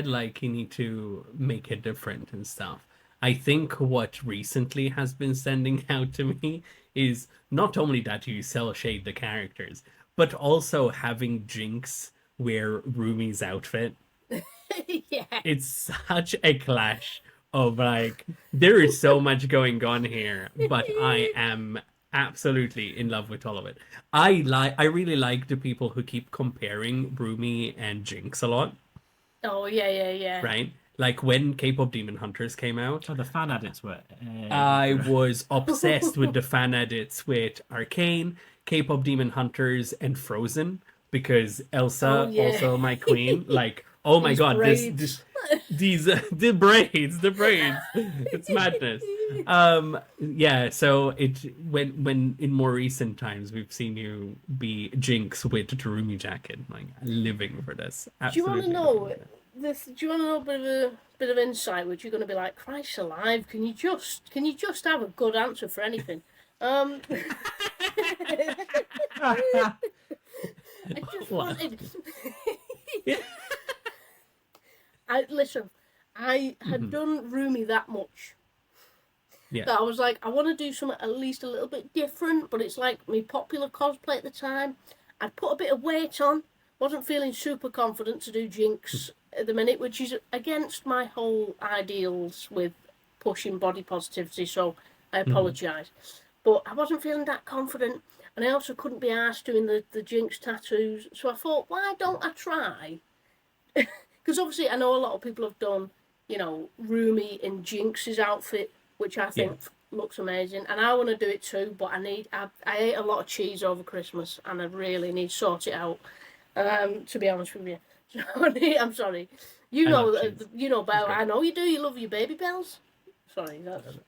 like you need to make it different and stuff, I think what recently has been standing out to me is not only that you cel shade the characters, but also having Jinx wear Rumi's outfit. Yeah. It's such a clash of like there is so much going on here, but I am absolutely in love with all of it. I really like the people who keep comparing Rumi and Jinx a lot. Oh yeah. Right? Like when K-pop Demon Hunters came out, Oh, the fan edits were. I was obsessed with the fan edits with Arcane, K-pop Demon Hunters, and Frozen because Elsa, also my queen. Like, oh my god, braids. these the braids, it's madness. Yeah, so it when in more recent times we've seen you be Jinx with the Rumi jacket, like living for this. Do you want to Absolutely know living for this. this? Do you want to know a bit of insight? Which you're going to be like, Christ alive! Can you just have a good answer for anything? I just wanted. I had done Rumi that much. Yeah. That I was like, I want to do something at least a little bit different, but it's like my popular cosplay at the time. I'd put a bit of weight on, wasn't feeling super confident to do Jinx at the minute, which is against my whole ideals with pushing body positivity, so I apologise. But I wasn't feeling that confident, and I also couldn't be asked doing the Jinx tattoos, so I thought, why don't I try? Because obviously I know a lot of people have done, Rumi in Jinx's outfit, which I think looks amazing, and I want to do it too. But I ate a lot of cheese over Christmas, and I really need to sort it out. To be honest with you, I'm sorry. You know better. I know you do. You love your baby bells. Sorry,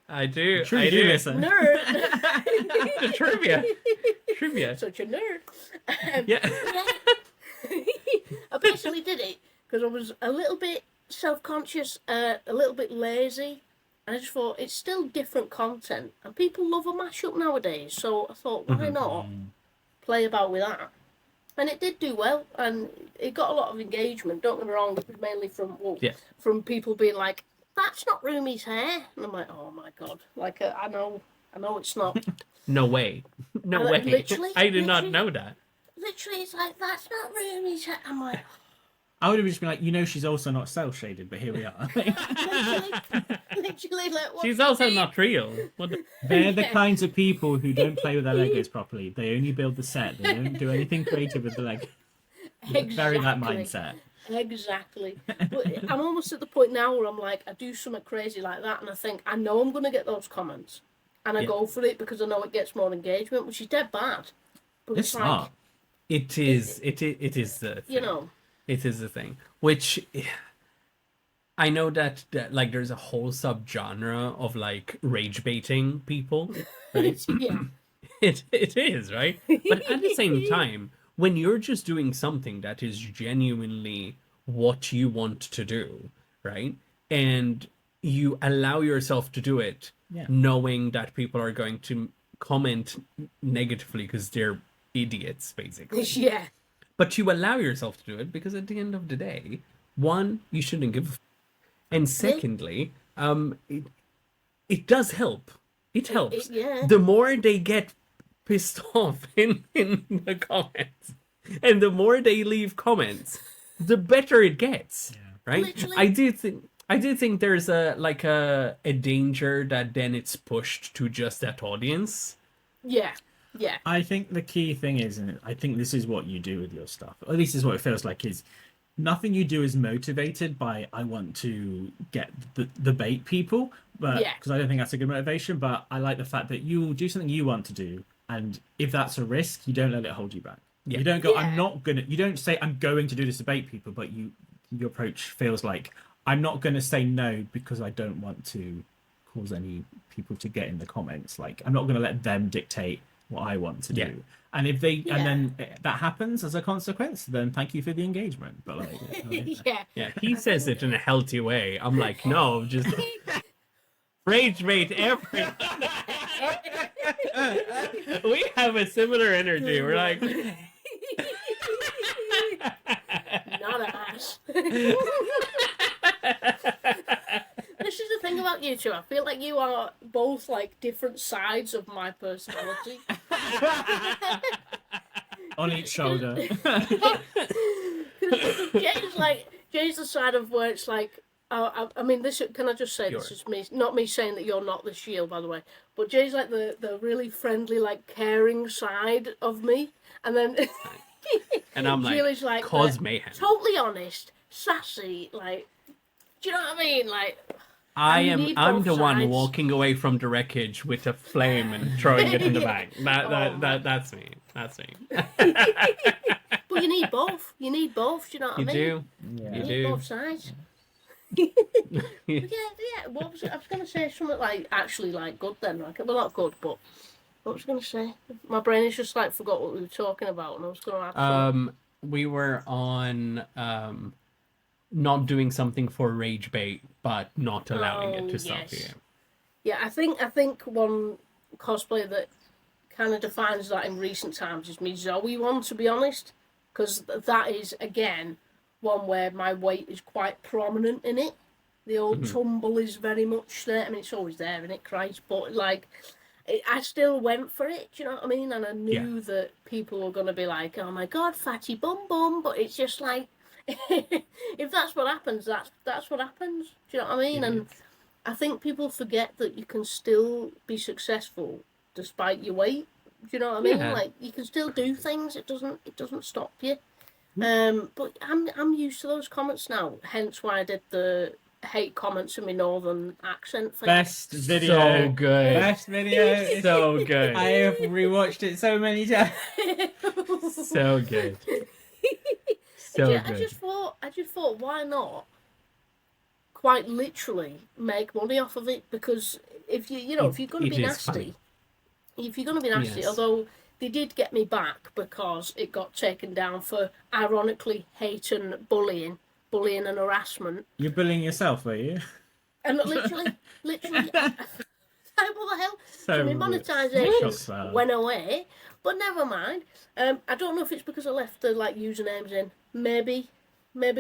I do. Sure I you do. listen. Nerd. Trivia. Such a nerd. Yeah. I basically did it because I was a little bit self-conscious, a little bit lazy. And I just thought, it's still different content. And people love a mashup nowadays. So I thought, why not play about with that? And it did do well. And it got a lot of engagement. Don't get me wrong. It was mainly from people being like, that's not Rumi's hair. And I'm like, oh my God. Like, I know it's not. No way. No way. Literally, I did not know that. Literally, it's like, that's not Rumi's hair. I'm like... I would have just been like, she's also not cel-shaded, but here we are. literally, like, what She's also not real. They're the kinds of people who don't play with their Legos properly. They only build the set. They don't do anything creative with the Lego. Exactly. Very that mindset. Exactly. But I'm almost at the point now where I'm like, I do something crazy like that, and I think, I know I'm going to get those comments. And I go for it because I know it gets more engagement, which is dead bad. But It's not. It is the thing. It is the thing, which I know that like there's a whole subgenre of like rage baiting people, right? Yeah. It is, right? But at the same time, when you're just doing something that is genuinely what you want to do, right? And you allow yourself to do it, knowing that people are going to comment negatively because they're idiots, basically. Yeah. But you allow yourself to do it because at the end of the day, one, you shouldn't give and secondly, it does help. It helps. The more they get pissed off in the comments and the more they leave comments, the better it gets. Right? Literally. I do think there's a danger that then it's pushed to just that audience. Yeah. I think the key thing is, and I think this is what you do with your stuff, or at least is what it feels like, is nothing you do is motivated by I want to get the bait people, but Yeah. because I don't think that's a good motivation. But I like the fact that you do something you want to do, and if that's a risk, you don't let it hold you back. Yeah. You don't go, Yeah. I'm not gonna. You don't say I'm going to do this to bait people, but your approach feels like I'm not going to say no because I don't want to cause any people to get in the comments. Like I'm not going to let them dictate what I want to Yeah. do. And if they Yeah. and then that happens as a consequence, then thank you for the engagement. But like, Yeah. Yeah, he says it in a healthy way. I'm like, no, just rage bait everything. We have a similar energy. We're like, Not ass. This is the thing about you two. I feel like you are both like different sides of my personality. on each shoulder. Jay's the side of where it's like, I mean, this. Can I just say this is me? Not me saying that you're not the shield, by the way. But Jay's like the really friendly, like caring side of me, and then and I'm like, Julie's like cause mayhem. totally honest, sassy, like. Do you know what I mean? Like. You need I'm both the one sides. walking away from the wreckage with a flame and throwing it in the bag. That's me. That's me. But you need both. You need both. Do you know what I You mean? do. Yeah. You You need do. both sides. Yeah. What was it? I was going to say something like actually like good then. Like, well, not good, but what was I going to say? My brain is just like forgot what we were talking about, and I was going to add. We were on not doing something for rage bait, but not allowing it to stop you. Yeah, I think one cosplay that kind of defines that in recent times is me Zoe one, to be honest, because that is again one where my weight is quite prominent in it. The old tumble is very much there. I mean, it's always there, isn't it, Christ? But like, I still went for it. Do you know what I mean? And I knew that people were going to be like, "Oh my God, fatty bum bum," but it's just like. If that's what happens, that's what happens. Do you know what I mean? And I think people forget that you can still be successful despite your weight. Do you know what I mean? Yeah. Like you can still do things. It doesn't stop you. But I'm used to those comments now. Hence why I did the hate comments in my northern accent thing. Best video. So good. Best video. So good. I have rewatched it so many times. So good. So Yeah, good. I just thought, why not? Quite literally make money off of it, because if you're going to be nasty, Yes. although they did get me back because it got taken down for ironically hate and bullying and harassment. You're bullying yourself, were you? And literally, what the hell? So my rude. monetization Shots, went away, but never mind. I don't know if it's because I left the usernames in. Maybe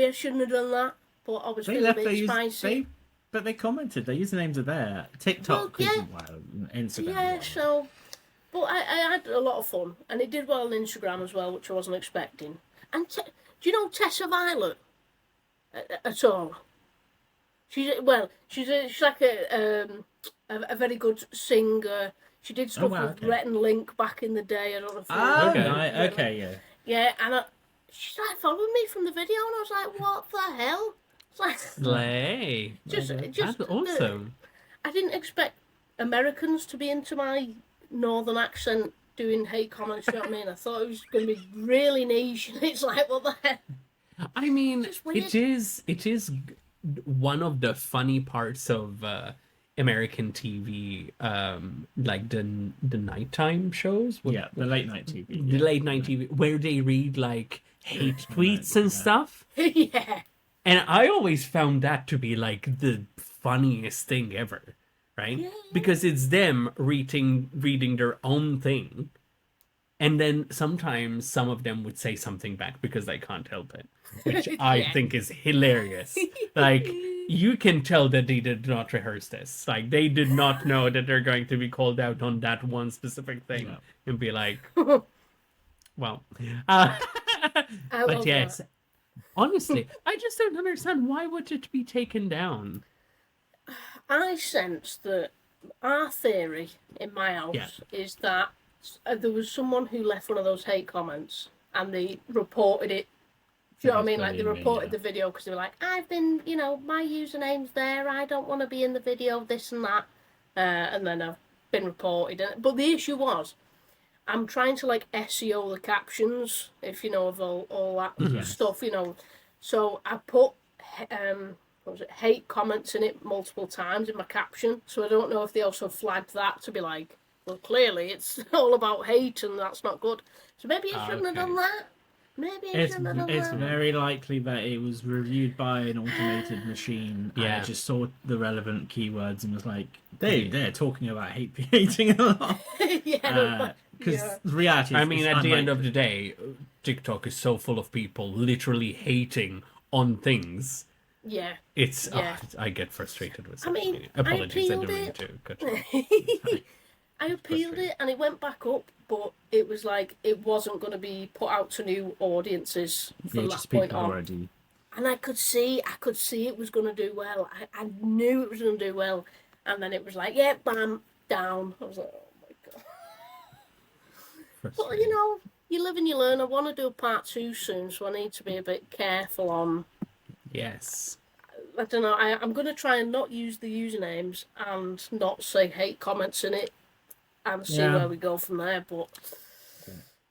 I shouldn't have done that. But I was They feeling a left bit their spicy. but they commented. Their usernames are there. TikTok Well, yeah. isn't well. Instagram. Yeah, is so. But I had a lot of fun, and it did well on Instagram as well, which I wasn't expecting. And do you know Tessa Violet at all? She's like a very good singer. She did stuff with okay. Rhett and Link back in the day. I don't know if you Oh, Okay. right. Okay, yeah. Yeah, and she's like following me from the video, and I was like, what the hell? It's like, Slay. just That's awesome. I didn't expect Americans to be into my northern accent doing hate comments, you know what I mean? I thought it was going to be really niche, and it's like, what the heck? I mean, Just weird. it is one of the funny parts of American TV, like the nighttime shows. Yeah, the late night TV. The late night TV, where they read like hate tweets and stuff. Yeah. And I always found that to be like the funniest thing ever, right? Yeah. Because it's them reading their own thing. And then sometimes some of them would say something back because they can't help it, which I think is hilarious. Like, you can tell that they did not rehearse this. Like, they did not know that they're going to be called out on that one specific thing and be like, well. But yes, honestly, I just don't understand, why would it be taken down? I sense that our theory in my house is that there was someone who left one of those hate comments and they reported it Do you know what I mean? Like, they Brilliant, reported yeah. the video because they were like, I've been, you know, my username's there, I don't want to be in the video, this and that. And then I've been reported. But the issue was, I'm trying to, like, SEO the captions, if you know of all that Yes. stuff, you know. So I put, what was it, hate comments in it multiple times in my caption. So I don't know if they also flagged that to be like, well, clearly it's all about hate and that's not good. So maybe I shouldn't have done that. Maybe I shouldn't have done It's that. very likely that it was reviewed by an automated machine and Yeah. it just saw the relevant keywords and was like, they're talking about hating a lot. Yeah. Because Yeah. the reality is, I mean, it's at the end of unlikely. the day, TikTok is so full of people literally hating on things. Yeah. It's Yeah. I get frustrated with I mean, it. Apologies, I appealed didn't mean it. to cut you. I appealed it and it went back up, but it was like it wasn't going to be put out to new audiences from Yeah, that just point people on. already. And I could see it was going to do well. I knew it was going to do well. And then it was like, yeah, bam, down. I was like, oh my God. But, you know, you live and you learn. I want to do a part 2 soon, so I need to be a bit careful on... Yes. I don't know, I'm going to try and not use the usernames and not say hate comments in it and see Yeah. where we go from there, but...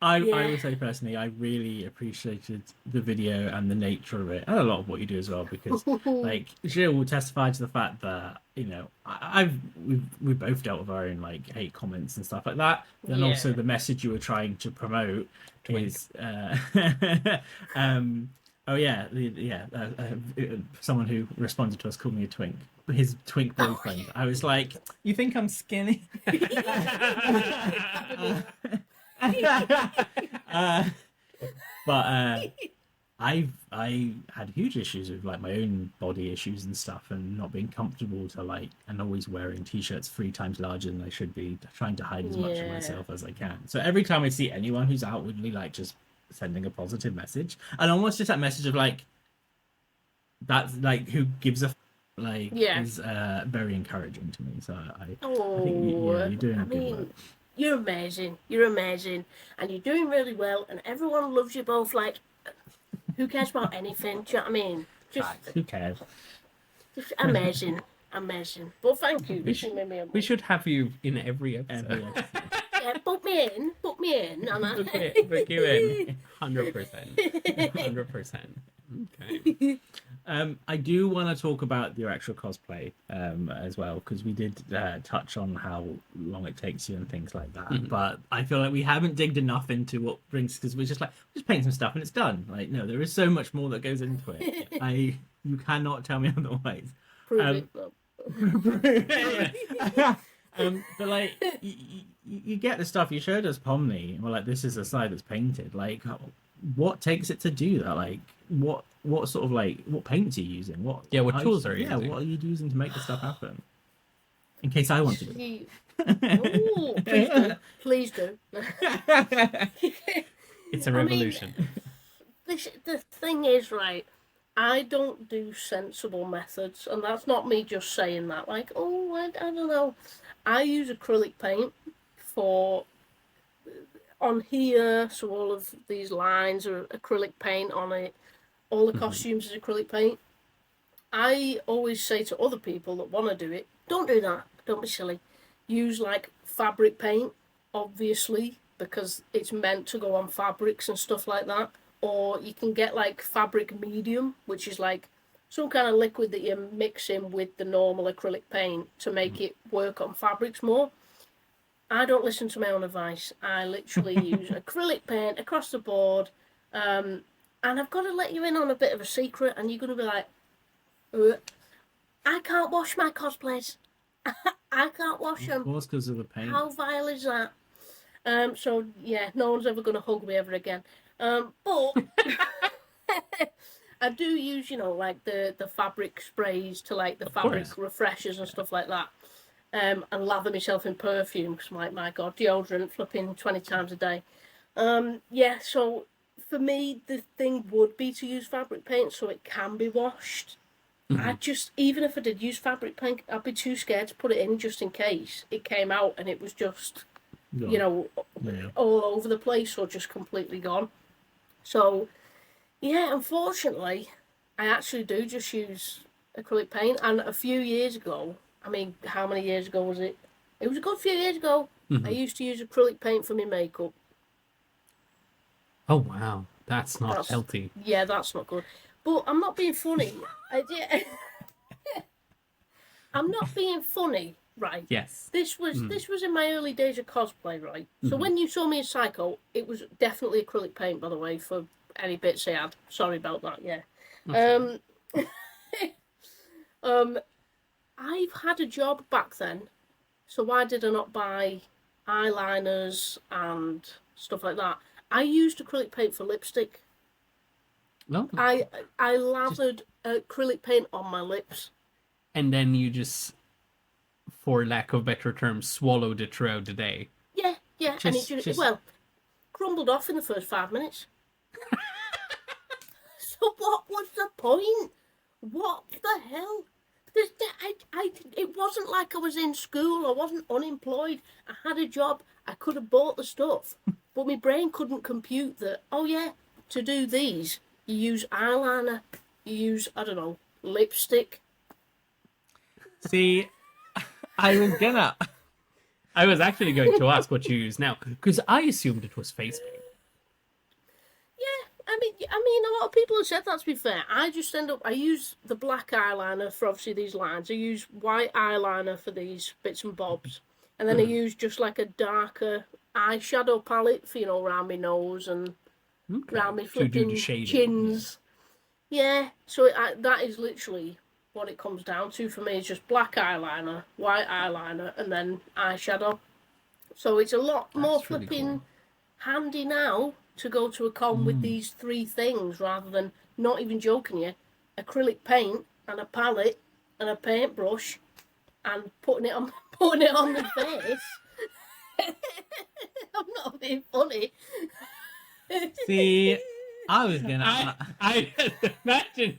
I Yeah. would say personally, I really appreciated the video and the nature of it, and a lot of what you do as well. Because, like, Jill will testify to the fact that we've both dealt with our own like hate comments and stuff like that. Then Yeah. also the message you were trying to promote is, someone who responded to us called me a twink. His twink boyfriend. I was like, you think I'm skinny? But I had huge issues with like my own body issues and stuff, and not being comfortable to like, and always wearing t-shirts 3 times larger than I should be, trying to hide as much of Yeah. myself as I can. So every time I see anyone who's outwardly like just sending a positive message, and almost just that message of like, that's like, who gives a like, Yeah. is very encouraging to me. So I think Oh, you're doing I good mean, work. you're amazing. You're amazing. And you're doing really well, and everyone loves you both. Like, who cares about anything? Do you know what I mean? Just Who cares? amazing. Amazing. But thank you. This made me We should have you in every episode. Every episode. Yeah, book me in. And Book you in. 100%. 100%. Okay. I do want to talk about your actual cosplay as well, because we did touch on how long it takes you and things like that. But I feel like we haven't digged enough into what brings, because we're just like, just paint some stuff and it's done. Like, no, there is so much more that goes into it. You cannot tell me otherwise. Prove it. But like, you get the stuff you showed us, Pomni. Well, like, this is a side that's painted. Like, what takes it to do that? Like, what sort of like, what paints are you using? What tools are you using? what are you using to make this stuff happen? In case I want to do it. Ooh, please do. It's a revolution. The thing is, right, I don't do sensible methods, and that's not me just saying that. Like, oh, I don't know. I use acrylic paint for on here, so all of these lines are acrylic paint on it. All the costumes is acrylic paint. I always say to other people that want to do it, don't do that. Don't be silly. Use like fabric paint, obviously, because it's meant to go on fabrics and stuff like that. Or you can get like fabric medium, which is like some kind of liquid that you mix in with the normal acrylic paint to make it work on fabrics more. I don't listen to my own advice. I literally use acrylic paint across the board. And I've got to let you in on a bit of a secret, and you're going to be like, I can't wash my cosplays. I can't wash them. Of course, because of the paint. How vile is that? So, yeah, no one's ever going to hug me ever again. But I do use, you know, like the fabric sprays to like the fabric refreshers and stuff like that. And lather myself in perfume, because I'm like, my God, deodorant flipping 20 times a day. Yeah, so for me, the thing would be to use fabric paint so it can be washed. I just, even if I did use fabric paint, I'd be too scared to put it in just in case it came out and it was just, you know, all over the place or just completely gone. So, Yeah, unfortunately, I actually do just use acrylic paint. And a few years ago, I mean, how many years ago was it? It was a good few years ago. I used to use acrylic paint for my makeup. Oh wow, that's not healthy. Yeah, that's not good. But I'm not being funny. I'm not being funny, right? Yes. This was in my early days of cosplay, right? So when you saw me as Psycho, it was definitely acrylic paint, by the way, for any bits I had. Sorry about that. Yeah. Okay. I've had a job back then, so why did I not buy eyeliners and stuff like that? I used acrylic paint for lipstick. No. I lathered acrylic paint on my lips. And then you just, for lack of better terms, swallowed it throughout the day. Yeah, and it just well, crumbled off in the first 5 minutes. So what was the point? What the hell? It wasn't like I was in school. I wasn't unemployed. I had a job. I could have bought the stuff, but my brain couldn't compute that. Oh yeah, to do these, you use eyeliner. You use, I don't know, lipstick. See, I was actually going to ask what you use now, because I assumed it was face paint. I mean, a lot of people have said that, to be fair. I just I use the black eyeliner for obviously these lines. I use white eyeliner for these bits and bobs. And then I use just like a darker eyeshadow palette for, around my nose and around my flipping chins. Yeah, so that is literally what it comes down to for me. It's just black eyeliner, white eyeliner, and then eyeshadow. So it's a lot more flipping handy now to go to a con with these 3 things rather than, not even joking you, acrylic paint and a palette and a paintbrush and putting it on the face. I'm not being funny. see. I was gonna. I imagine.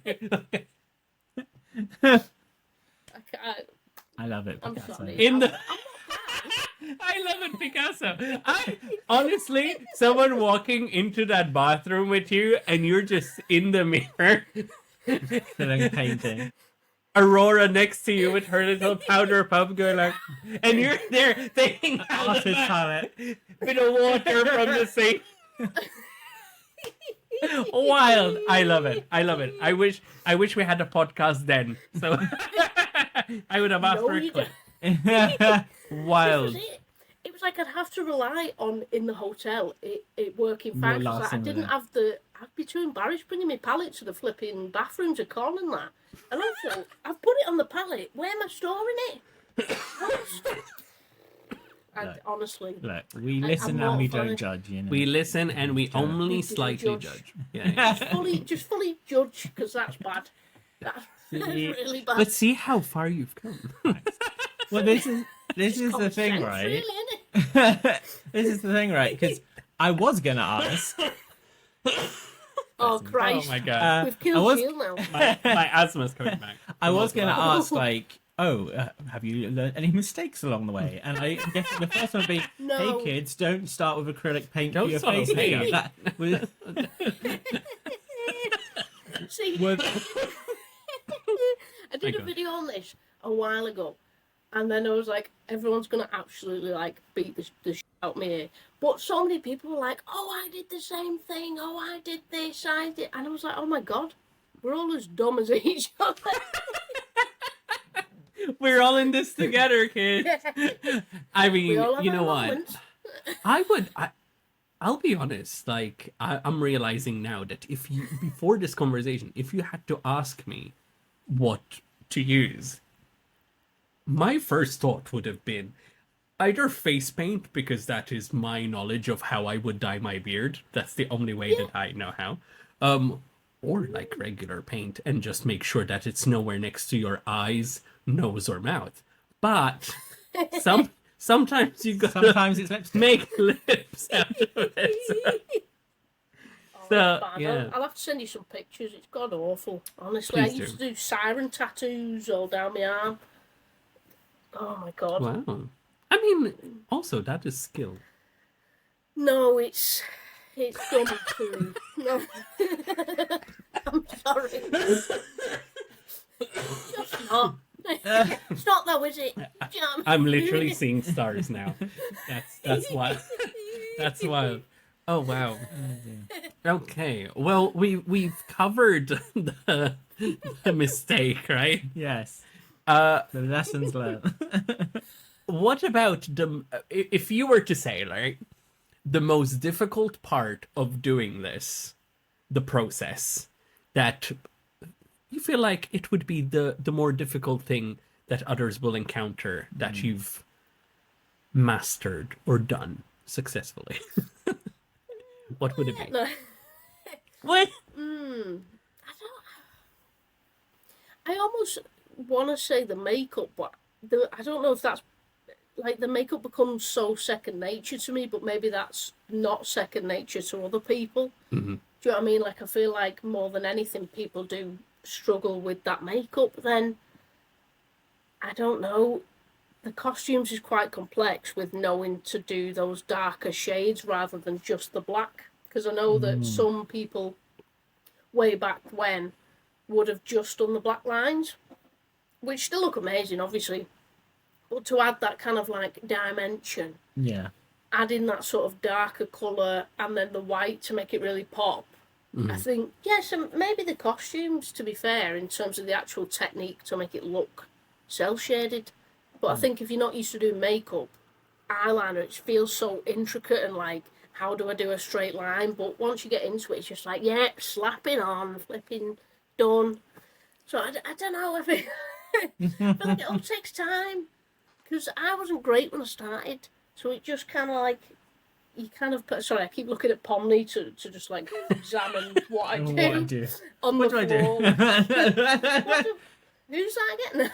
I love it. I'm Picasso. sorry. I love it, Picasso. Honestly, someone walking into that bathroom with you and you're just in the mirror. Doing painting. Aurora next to you with her little powder puff going like, and you're there taking out the palette. bit of water from the sink. Wild. I love it. I wish we had a podcast then. So I would have asked for a clip. Wild. It was like I'd have to rely on, in the hotel, it working fine. Like I didn't have I'd be too embarrassed bringing my palette to the flipping bathroom to con and that. And also, I've put it on the palette. Where am I storing it? And honestly, look, we listen and we don't judge. We listen and we only slightly judge. Yeah. just fully judge, because that's bad. That's really bad. But see how far you've come. Well, this is the thing, right? Really, This is the thing, right? Because I was gonna ask. Oh Christ! Oh my god! We've killed Shield now. My asthma's coming back. I was gonna ask, like, have you learned any mistakes along the way? And I guess the first one would be, No. hey kids, don't start with acrylic paint for Don't your start face with paint. makeup. That was, See, I did a video on this a while ago, and then I was like, everyone's gonna absolutely like beat the shit out me here. But so many people were like, oh, I did the same thing. Oh, I did this. I did, and I was like, oh my god, we're all as dumb as each other. We're all in this together, kids. I mean, you know what? I'll be honest. Like, I'm realizing now that before this conversation, if you had to ask me what to use, my first thought would have been either face paint, because that is my knowledge of how I would dye my beard. That's the only way that I know how. Or like regular paint, and just make sure that it's nowhere next to your eyes, nose, or mouth. But sometimes you gotta sometimes it's make lips out of it. So yeah, I'll have to send you some pictures. It's god awful. Honestly, Please I used to do siren tattoos all down my arm. Oh my god. wow. I mean, also that is skill. No, it's It's dumb too. No. I'm sorry. Just not. It's not though, is it? Do you know what I mean? I'm literally seeing stars now. That's wild. That's wild. Oh wow. Okay. Well, we've covered the mistake, right? Yes. Uh, The lessons learned. what about if you were to say, like, the most difficult part of doing this, the process, that you feel like it would be the more difficult thing that others will encounter that you've mastered or done successfully? What would it be? No. What? I almost want to say the makeup, but I don't know if that's like the makeup becomes so second nature to me, but maybe that's not second nature to other people. Mm-hmm. Do you know what I mean? Like, I feel like more than anything, people do struggle with that makeup. Then, I don't know, the costumes is quite complex with knowing to do those darker shades rather than just the black. Because I know that some people way back when would have just done the black lines, which still look amazing, obviously. But to add that kind of like dimension, Yeah. adding that sort of darker colour and then the white to make it really pop, I think, yes, and maybe the costumes, to be fair, in terms of the actual technique to make it look cel-shaded. But I think if you're not used to doing makeup, eyeliner, it feels so intricate and like, how do I do a straight line? But once you get into it, it's just like, yeah, slap it on, flipping, done. So I don't know, I feel like it all takes time. Because I wasn't great when I started. So it just kind of like, you kind of put, sorry, I keep looking at Pomni to just like examine what I do. On What the do floor. Who's that again?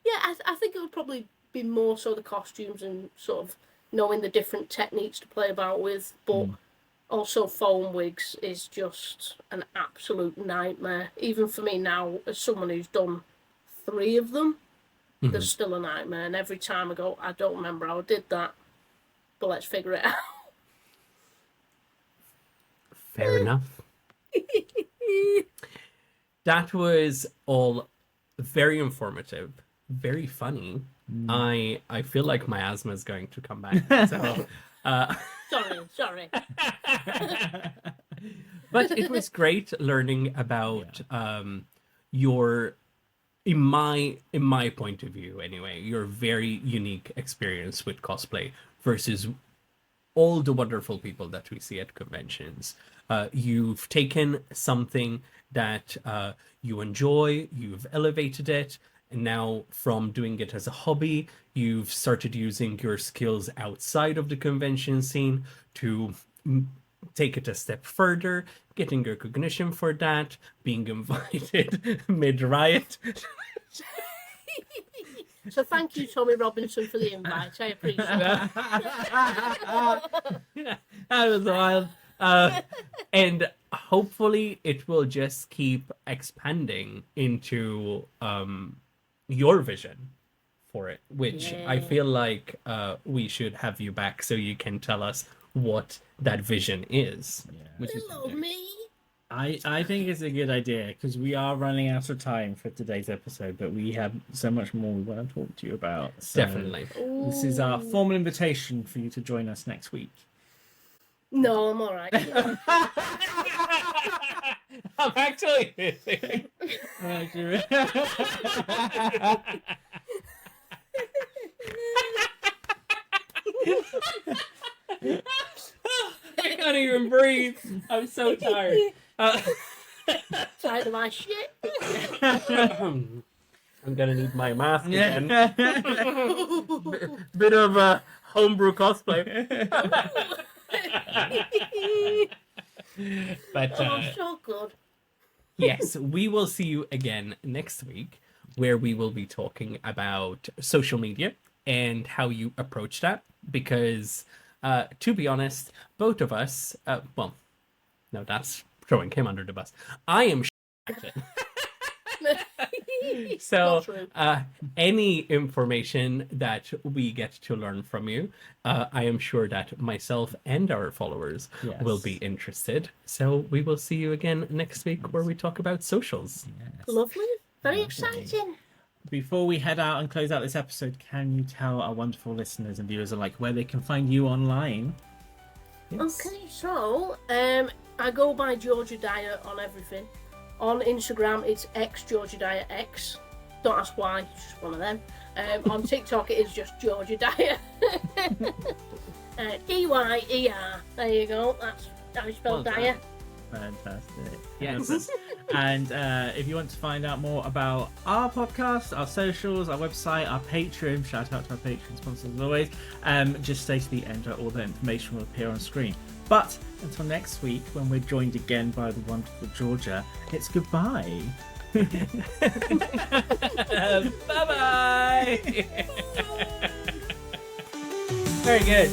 Yeah, I think it would probably be more so the costumes and sort of knowing the different techniques to play about with. But also foam wigs is just an absolute nightmare. Even for me now, as someone who's done 3 of them, there's still a nightmare. And every time I go, I don't remember how I did that. But let's figure it out. Fair enough. That was all very informative, very funny. I feel like my asthma is going to come back. So, Sorry. but it was great learning about your, in my point of view anyway, your very unique experience with cosplay versus all the wonderful people that we see at conventions. You've taken something that you enjoy, you've elevated it, and now from doing it as a hobby, you've started using your skills outside of the convention scene to take it a step further, getting recognition for that, being invited mid-riot. So thank you, Tommy Robinson, for the invite. I appreciate it. Yeah, that was wild. And hopefully it will just keep expanding into your vision for it, which I feel like we should have you back so you can tell us what that vision is. Which is Hello, me. I think it's a good idea because we are running out of time for today's episode, but we have so much more we want to talk to you about. So Definitely. This is our formal invitation for you to join us next week. No, I'm all right. I'm actually busy. I can't even breathe. I'm so tired. Tired of my shit. I'm gonna need my mask again. Bit of a homebrew cosplay. But So good. yes, we will see you again next week, where we will be talking about social media and how you approach that. Because, to be honest, both of us, well, no, that's throwing him under the bus. I am at it. So, Not true. any information that we get to learn from you, I am sure that myself and our followers will be interested. So we will see you again next week where we talk about socials. Lovely. Very exciting. Before we head out and close out this episode, can you tell our wonderful listeners and viewers alike where they can find you online? Okay, so I go by Georgia Dyer on everything. On Instagram, it's Georgia Dyer X. Don't ask why, it's just one of them. On TikTok, it is just Georgia Dyer. D-Y-E-R. There you go. That's how you spell Dyer. Fantastic. Yes. And if you want to find out more about our podcast, our socials, our website, our Patreon, shout out to our Patreon sponsors as always, just stay to the end where all the information will appear on screen. But until next week, when we're joined again by the wonderful Georgia, it's goodbye. Bye-bye. Very good.